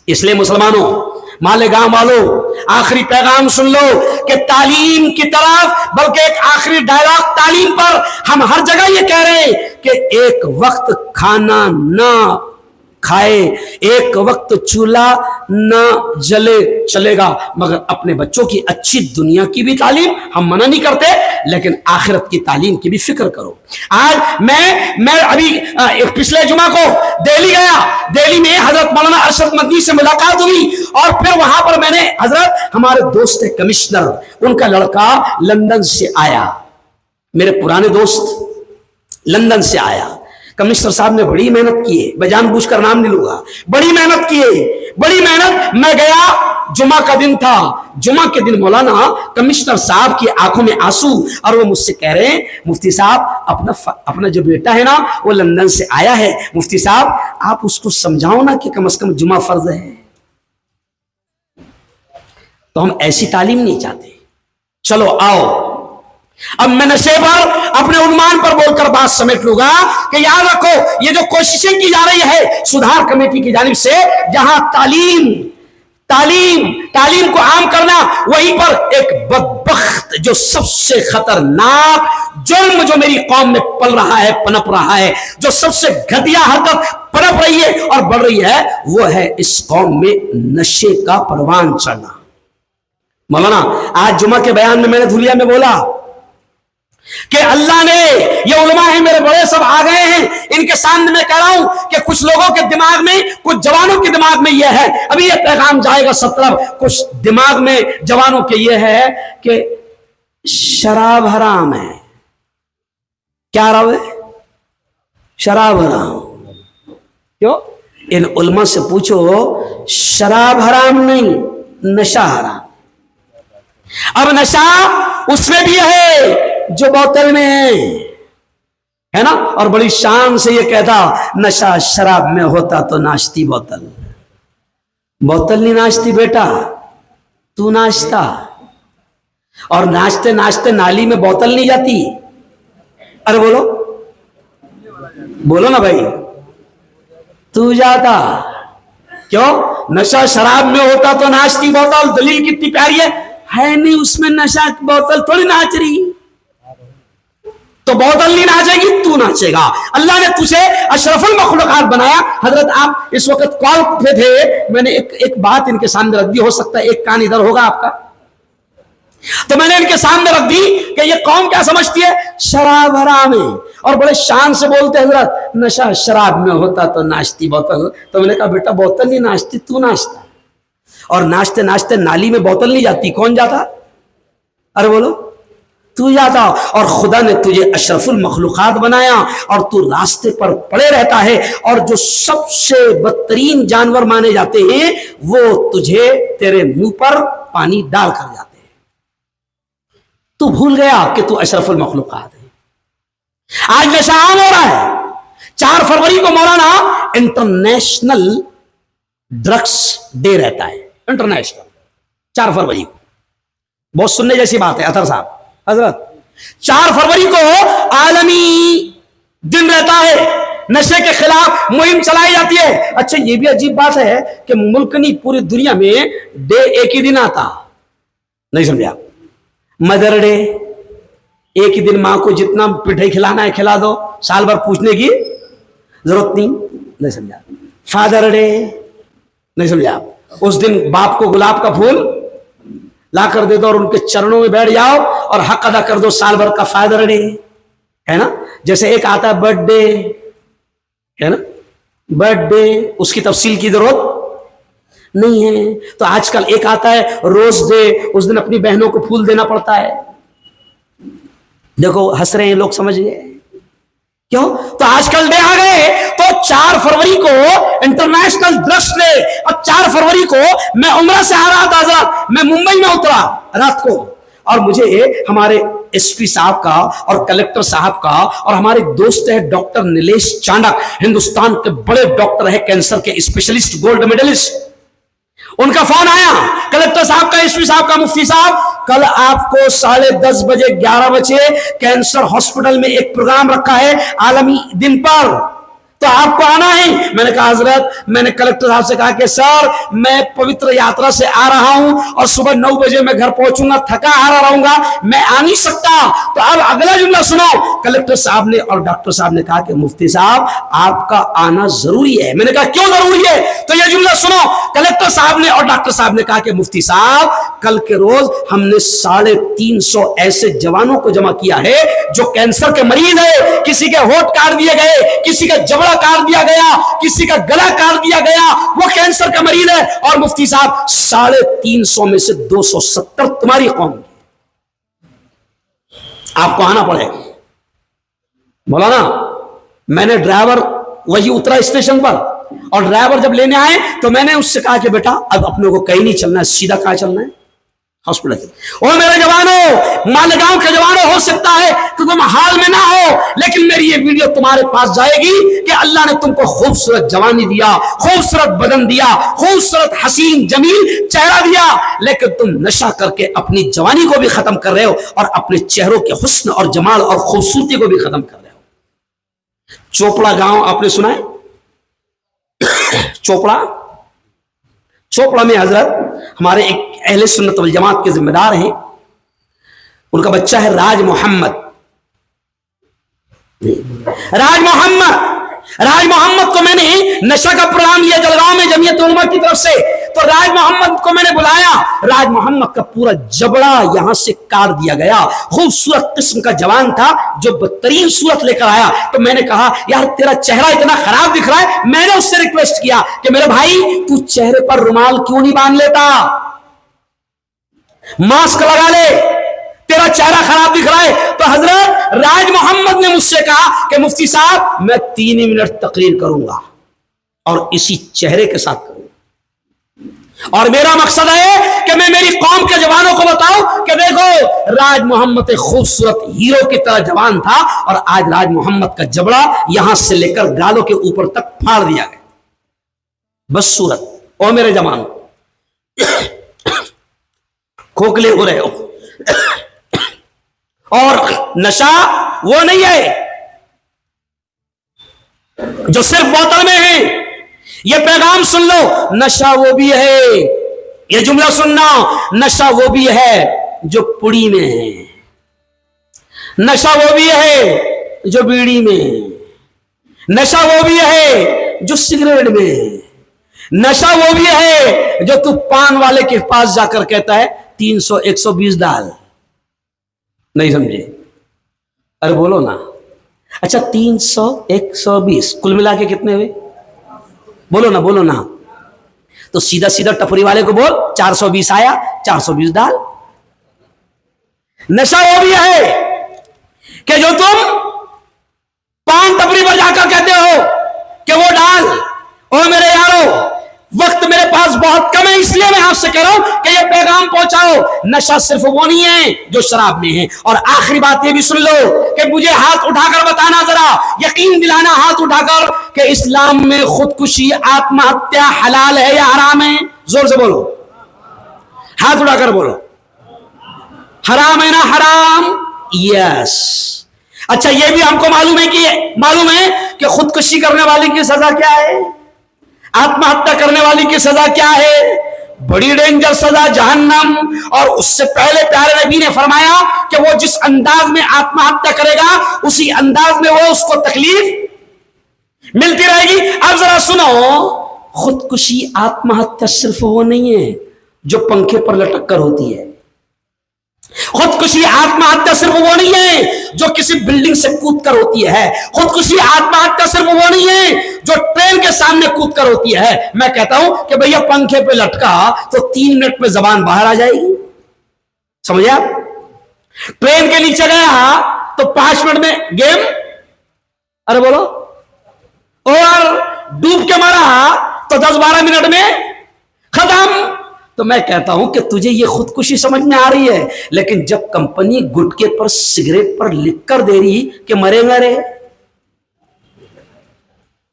इसलिए मुसलमानों, मालेगांव वालों, आखिरी पैगाम सुन लो कि तालीम की तरफ, बल्कि एक आखिरी डायलॉग तालीम पर हम हर जगह ये कह रहे हैं कि एक वक्त खाना ना खाए, एक वक्त चूल्हा न जले चलेगा, मगर अपने बच्चों की अच्छी दुनिया की भी तालीम हम मना नहीं करते, लेकिन आखिरत की तालीम की भी फिक्र करो। आज मैं अभी पिछले जुमा को दिल्ली गया। दिल्ली में हजरत मौलाना अरशद मदनी से मुलाकात हुई और फिर वहां पर मैंने हजरत हमारे दोस्त कमिश्नर, उनका लड़का लंदन से आया, मेरे पुराने दोस्त लंदन से आया। कमिश्नर साहब ने बड़ी मेहनत की है, मैं जानबूझकर नाम नहीं लूंगा, बड़ी मेहनत की है, बड़ी मेहनत। मैं गया, जुमा का दिन था, जुमा के दिन मौलाना कमिश्नर साहब की आंखों में आंसू, और वो मुझसे कह रहे हैं मुफ्ती साहब अपना जो बेटा है ना वो लंदन से आया है, मुफ्ती साहब आप उसको समझाओ ना कि कम से कम जुमा फर्ज है। तो हम ऐसी तालीम नहीं चाहते। चलो आओ, अब मैं नशे पर अपने उन्मान पर बोलकर बात समेट लूंगा कि याद रखो, ये जो कोशिशें की जा रही है सुधार कमेटी की जानिब से, जहां तालीम को आम करना, वहीं पर एक बदबख्त जो सबसे खतरनाक जुर्म जो मेरी कौम में पल रहा है, पनप रहा है, जो सबसे घटिया हरकत पनप रही है और बढ़ रही है, वो है इस कौम में नशे का परवान चढ़ना। मौलाना आज जुमा के बयान में मैंने धुलिया में बोला کہ اللہ نے یہ علماء ہیں میرے بڑے سب آ گئے ہیں ان کے سامنے میں کہہ رہا ہوں کہ کچھ لوگوں کے دماغ میں کچھ جوانوں کے دماغ میں یہ ہے ابھی یہ پیغام جائے گا سب طرف کچھ دماغ میں جوانوں کے یہ ہے کہ شراب حرام ہے. کیا حرام ہے؟ شراب حرام. کیوں؟ ان علماء سے پوچھو شراب حرام نہیں نشہ حرام. اب نشہ اس میں بھی ہے جو بوتل میں ہے نا, اور بڑی شان سے یہ کہتا نشہ شراب میں ہوتا تو ناشتی بوتل. بوتل نہیں ناشتی بیٹا, تو ناشتا. اور ناشتے ناشتے نالی میں بوتل نہیں جاتی. ارے بولو بولو نا بھائی, تو جاتا. کیوں؟ نشہ شراب میں ہوتا تو ناشتی بوتل. دلیل کتنی پیاری ہے نہیں اس میں نشہ بوتل تھوڑی ناچ رہی, تو بوتل نہیں ناچے گی تو ناچے گا. اللہ نے تجھے اشرف المخلوقات بنایا. حضرت آپ اس وقت کال پہ تھے, میں نے ایک بات ان کے سامنے رکھ دی, ہو سکتا ہے ایک کان ادھر ہوگا آپ کا, تو میں نے ان کے سامنے رکھ دی کہ یہ قوم کیا سمجھتی ہے شراب حرام ہے, اور بڑے شان سے بولتے حضرت نشہ شراب میں ہوتا تو ناشتی بوتل. تو میں نے کہا بیٹا بوتل نہیں ناشتی تو ناشتا, اور ناشتے ناشتے نالی میں بوتل نہیں جاتی. کون جاتا؟ ارے بولو تو جاتا. اور خدا نے تجھے اشرف المخلوقات بنایا اور تو راستے پر پڑے رہتا ہے, اور جو سب سے بدترین جانور مانے جاتے ہیں وہ تجھے تیرے منہ پر پانی ڈال کر جاتے ہیں. تو بھول گیا کہ تو اشرف المخلوقات ہے. آج نشہ عام ہو رہا ہے. 4 فروری کو مولانا انٹرنیشنل ڈرگس ڈے رہتا ہے. انٹرنیشنل 4 فروری کو, بہت سننے جیسی بات ہے اطہر صاحب. حضرت 4 فروری کو عالمی دن رہتا ہے, نشے کے خلاف مہم چلائی جاتی ہے. اچھا یہ بھی عجیب بات ہے کہ ملک نہیں پوری دنیا میں ڈے ایک ہی دن آتا. نہیں سمجھا؟ مدر ڈے ایک ہی دن, ماں کو جتنا پٹھائی کھلانا ہے کھلا دو, سال بھر پوچھنے کی ضرورت نہیں. نہیں سمجھا؟ فادر ڈے نہیں سمجھا, اس دن باپ کو گلاب کا پھول لا کر دے دو اور ان کے چرنوں میں بیٹھ جاؤ اور حق ادا کر دو. سال بھر کا فادر ڈے ہے نا. جیسے ایک آتا ہے برتھ ڈے ہے نا, برتھ ڈے اس کی تفصیل کی ضرورت نہیں ہے. تو آج کل ایک آتا ہے روز ڈے, اس دن اپنی بہنوں کو پھول دینا پڑتا ہے. دیکھو ہنس رہے ہیں لوگ, سمجھ گئے کیوں؟ تو آج کل ڈے آ گئے. تو 4 فروری کو انٹرنیشنل ڈرگس ڈے, اور 4 فروری کو میں عمرہ سے آ رہا تھا حضرت, میں ممبئی میں اترا رات کو, اور مجھے ہمارے ایس پی صاحب کا اور کلیکٹر صاحب کا, اور ہمارے دوست ہے ڈاکٹر نیلیش چانڈک, ہندوستان کے بڑے ڈاکٹر ہے, کینسر کے اسپیشلسٹ, گولڈ میڈلسٹ, ان کا فون آیا. کلیکٹر صاحب کا, ایس پی صاحب کا, مفتی صاحب کل آپ کو 10:30 بجے 11 بجے کینسر ہاسپٹل میں ایک پروگرام رکھا ہے عالمی دن پر, تو آپ کو آنا ہے. میں نے کہا حضرت, میں نے کلیکٹر صاحب سے کہا کہ سر میں پوتر یاترا سے آ رہا ہوں اور صبح 9 بجے میں گھر پہنچوں گا, تھکا ہارا رہوں گا, میں آ نہیں سکتا. تو اب اگلا جملہ سنو. کلیکٹر صاحب نے اور ڈاکٹر صاحب نے کہا کہ مفتی صاحب آپ کا آنا ضروری ہے. میں نے کہا کیوں ضروری ہے؟ تو یہ جملہ سنو. کلیکٹر صاحب نے اور ڈاکٹر صاحب نے کہا کہ مفتی صاحب کل کے روز ہم نے 350 ایسے جوانوں کو جمع کیا ہے جو کینسر کے مریض ہے. کسی کے ہونٹ کاٹ دیے گئے, کسی کا جبڑا کاٹ دیا گیا, کسی کا گلا کاٹ دیا گیا, وہ کینسر کا مریض ہے. اور مفتی صاحب 350 میں سے 270 تمہاری قوم کی. آپ کو آنا پڑے گا. مولانا میں نے ڈرائیور وہی اترا اسٹیشن پر, اور ڈرائیور جب لینے آئے تو میں نے اس سے کہا کہ بیٹا اب اپنے کو کہیں نہیں چلنا ہے, سیدھا کہاں چلنا ہے؟ ہاسپٹل. اور میرے جوانوں, مالیگاؤں کے جوانوں, ہو سکتا ہے کہ تم حال میں نہ ہو, لیکن میری یہ ویڈیو تمہارے پاس جائے گی کہ اللہ نے تم کو خوبصورت جوانی دیا, خوبصورت بدن دیا, خوبصورت حسین جمیل چہرہ دیا, لیکن تم نشہ کر کے اپنی جوانی کو بھی ختم کر رہے ہو اور اپنے چہروں کے حسن اور جمال اور خوبصورتی کو بھی ختم کر رہے ہو. چوپڑا گاؤں آپ نے سنا ہے؟ چوپڑا میں حضرت ہمارے ایک اہل سنت والجماعت کے ذمہ دار ہیں, ان کا بچہ ہے راج محمد. راج محمد کو میں نے نشہ کا پروگرام لیا جلگاؤں میں جمعیت علماء کی طرف سے, तो राज मोहम्मद को मैंने बुलाया, राज मोहम्मद का पूरा जबड़ा यहां से काट दिया गया। खूबसूरत किस्म का जवान था जो बदतरीन सूरत लेकर आया। तो मैंने कहा यार तेरा चेहरा इतना खराब दिख रहा है। मैंने उससे रिक्वेस्ट किया कि मेरे भाई तू चेहरे पर रुमाल क्यों नहीं बांध लेता, मास्क लगा ले, तेरा चेहरा खराब दिख रहा है। तो हजरत राज मोहम्मद ने मुझसे कहा कि मुफ्ती साहब मैं 3 मिनट तकरीर करूंगा और इसी चेहरे के साथ करूंगा, और मेरा मकसद है कि मैं मेरी कौम के जवानों को बताऊं कि देखो राज मोहम्मद एक खूबसूरत हीरो की तरह जवान था, और आज राज मोहम्मद का जबड़ा यहां से लेकर गालों के ऊपर तक फाड़ दिया गया। बस सूरत। ओ मेरे जवानों, खोखले हो रहे हो, और नशा वो नहीं है जो सिर्फ बोतल में है। ये पैगाम सुन लो, नशा वो भी है, ये जुमला सुनना, नशा वो भी है जो पुड़ी में है, नशा वो भी है जो बीड़ी में है, नशा वो भी है जो सिगरेट में है, नशा वो भी है जो तू पान वाले के पास जाकर कहता है 300 120 डाल। नहीं समझे? अरे बोलो ना। अच्छा 300 120 कुल मिला के कितने हुए? बोलो ना, बोलो ना। तो सीधा सीधा टपरी वाले को बोल 420 आया, 420 डाल। नशा वो भी है कि जो तुम पान टपरी पर जाकर कहते हो कि वो डाल। ओ मेरे यारो, वक्त मेरे पास बहुत कम है, इसलिए मैं आपसे कह रहा हूं कि ये पैगाम पहुंचाओ। नशा सिर्फ वो नहीं है जो शराब में है। और आखिरी बात ये भी सुन लो कि मुझे हाथ उठाकर बताना, जरा यकीन दिलाना हाथ उठाकर कि इस्लाम में खुदकुशी आत्महत्या हलाल है या हराम है? जोर से बोलो, हाथ उठाकर बोलो। हराम है ना? हराम। यस। अच्छा ये भी हमको मालूम है कि खुदकुशी करने वाले की सजा क्या है, आत्महत्या करने वाली की सजा क्या है? बड़ी डेंजर सजा, जहन्नम। और उससे पहले प्यारे नबी ने फरमाया कि वो जिस अंदाज में आत्महत्या करेगा उसी अंदाज में वो उसको तकलीफ मिलती रहेगी। अब जरा सुनो, खुदकुशी आत्महत्या सिर्फ वो नहीं है जो पंखे पर लटक कर होती है। खुदकुशी आत्महत्या सिर्फ वो नहीं है जो किसी बिल्डिंग से कूद कर होती है। खुदकुशी आत्महत्या सिर्फ वो नहीं है जो ट्रेन के सामने कूद कर होती है। मैं कहता हूं कि भैया पंखे पे लटका तो 3 मिनट में जबान बाहर आ जाएगी, समझे आप? ट्रेन के नीचे गया तो 5 मिनट में गेम, अरे बोलो, और डूब के मारा तो 10-12 मिनट में खत्म। तो मैं कहता हूं कि तुझे ये खुदकुशी समझ में आ रही है, लेकिन जब कंपनी गुटके पर सिगरेट पर लिख कर दे रही कि मरेगा रे,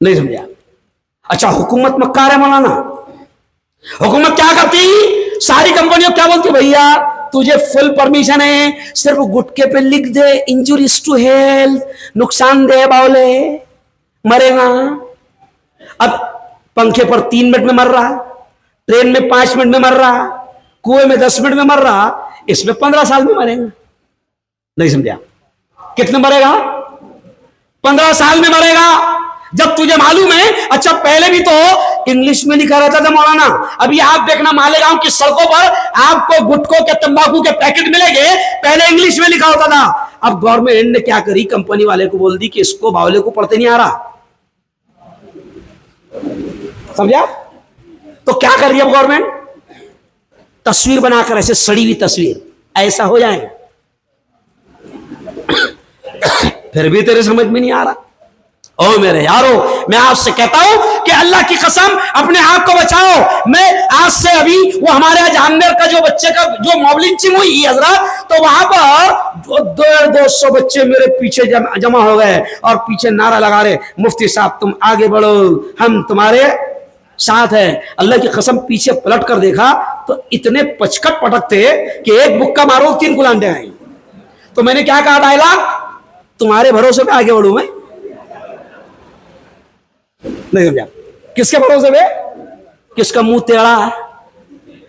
नहीं समझा? अच्छा हुकूमत मक्कार है मौलाना। हुकूमत क्या करती? सारी कंपनियों क्या बोलती? भैया तुझे फुल परमिशन है, सिर्फ गुटके पे लिख दे इंजुरीज टू हेल्थ, नुकसानदेह बावले, मरेगा। अब पंखे पर 3 मिनट में मर रहा, ट्रेन में 5 मिनट में मर रहा, कुएं में 10 मिनट में मर रहा, इसमें 15 साल में मरेगा। नहीं समझा? कितने मरेगा? 15 साल में मरेगा। जब तुझे मालूम है। अच्छा पहले भी तो इंग्लिश में लिखा रहता था मौलाना, अभी आप देखना मालेगांव की सड़कों पर आपको गुटखों के तंबाकू के पैकेट मिलेंगे, पहले इंग्लिश में लिखा होता था। अब गवर्नमेंट ने क्या करी, कंपनी वाले को बोल दी कि इसको बावले को पढ़ते नहीं आ रहा, समझा? तो क्या कर रही है गवर्नमेंट? तस्वीर बनाकर ऐसे सड़ी हुई तस्वीर, ऐसा हो जाएगा। फिर भी तेरे समझ में नहीं आ रहा। ओ मेरे यारो, मैं आपसे कहता हूं कि अल्लाह की कसम अपने आप को बचाओ। मैं आज से अभी वो हमारे यहाँ जानवर का जो बच्चे का जो मॉब लिंचिंग हुई हजरत, तो वहां पर 200 बच्चे मेरे पीछे जमा हो गए और पीछे नारा लगा रहे, मुफ्ती साहब तुम आगे बढ़ो, हम तुम्हारे साथ है। अल्लाह की कसम पीछे पलट कर देखा तो इतने पचकट पटक थे कि एक बुक्का मारो 3 गुलांडे आई। तो मैंने क्या कहा डायलॉग, तुम्हारे भरोसे पे आगे बढ़ू मैं। नहीं समझा? किसके भरोसे पे? किसका मुंह टेढ़ा है,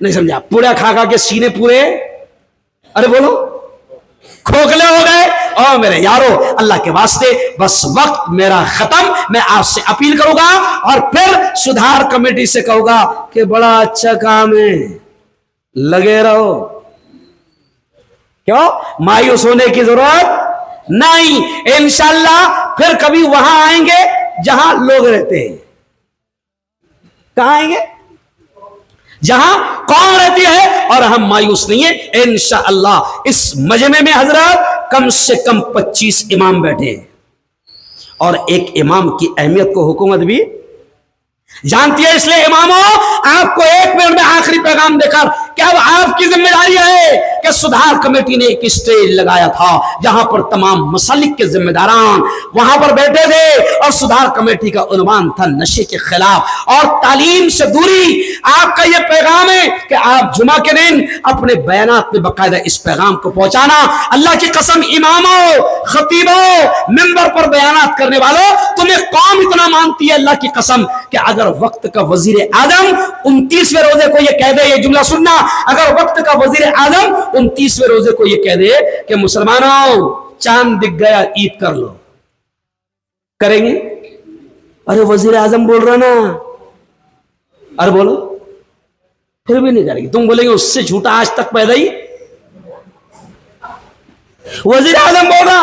नहीं समझा? पूरा खा खा के सीने पूरे, अरे बोलो खोखले हो गए। और मेरे यारो, अल्लाह के वास्ते बस वक्त मेरा खत्म, मैं आपसे अपील करूंगा और फिर सुधार कमेटी से कहूंगा कि बड़ा अच्छा काम है, लगे रहो। क्यों मायूस होने की जरूरत नहीं, इंशाअल्लाह फिर कभी वहां आएंगे जहां लोग रहते हैं। कहां आएंगे? जहां कौम रहती है। और हम मायूस नहीं है इंशाअल्लाह। इस मजमे में हजरत कम से कम 25 इमाम बैठे हैं और एक इमाम की अहमियत को हुकूमत भी जानती है। इसलिए इमामों, आपको एक मिनट में आखिरी पैगाम देकर कि अब आपकी जिम्मेदारी है कि सुधार कमेटी ने एक स्टेज लगाया था जहां पर तमाम मसालिक के जिम्मेदारान वहां पर बैठे थे और सुधार कमेटी का उन्वान था नशे के खिलाफ और तालीम से दूरी। आपका यह पैगाम है कि आप जुमा के दिन अपने बयानात में बाकायदा इस पैगाम को पहुंचाना। अल्लाह की कसम इमामों, खतीबों, मिंबर पर बयानात करने वालों, तुम्हें कौम इतना मानती है अल्लाह की कसम कि अगर वक्त का वजीर आजम 29वें रोजे को यह कह दे, ये जुमला सुनना, अगर वक्त का वजीर आजम 29वें रोजे को यह कह दे कि मुसलमानों चांद दिख गया, ईद कर लो, करेंगे? अरे वजीर आजम बोल रहा ना, अरे बोलो, फिर भी नहीं करेंगे। तुम बोलेंगे उससे झूठा आज तक पैदा ही। वजीर आजम बोल रहा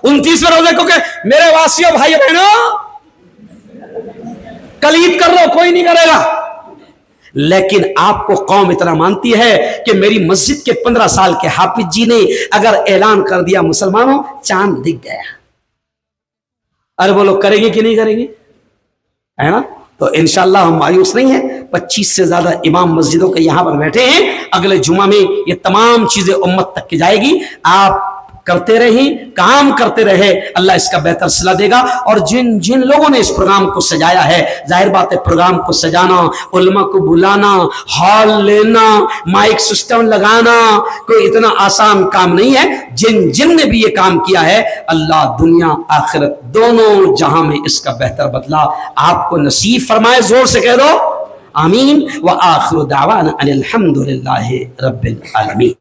29वें रोजे को कि मेरे वासियों भाई बहनों कल ईद कर लो, कोई नहीं करेगा। लेकिन आपको कौम इतना मानती है कि मेरी मस्जिद के 15 साल के हाफिज जी ने अगर ऐलान कर दिया मुसलमानों चांद दिख गया, अरे बोलो करेंगे कि नहीं करेंगे? है ना? तो इंशाअल्लाह हम मायूस नहीं है। 25 से ज्यादा इमाम मस्जिदों के यहां पर बैठे हैं। अगले जुमा में ये तमाम चीजें उम्मत तक की जाएगी। आप करते रहे, काम करते रहे, अल्लाह इसका बेहतर सिला देगा। और जिन जिन लोगों ने इस प्रोग्राम को सजाया है, जाहिर बात है प्रोग्राम को सजाना, उलमा को बुलाना, हॉल लेना, माइक सिस्टम लगाना कोई इतना आसान काम नहीं है। जिन जिन ने भी ये काम किया है, अल्लाह दुनिया आखिरत दोनों जहां में इसका बेहतर बदला आपको नसीब फरमाए। जोर से कह दो आमीन। व आखिरु दावाना अनिल हम्दुलिल्लाहि रब्बिल आलमीन।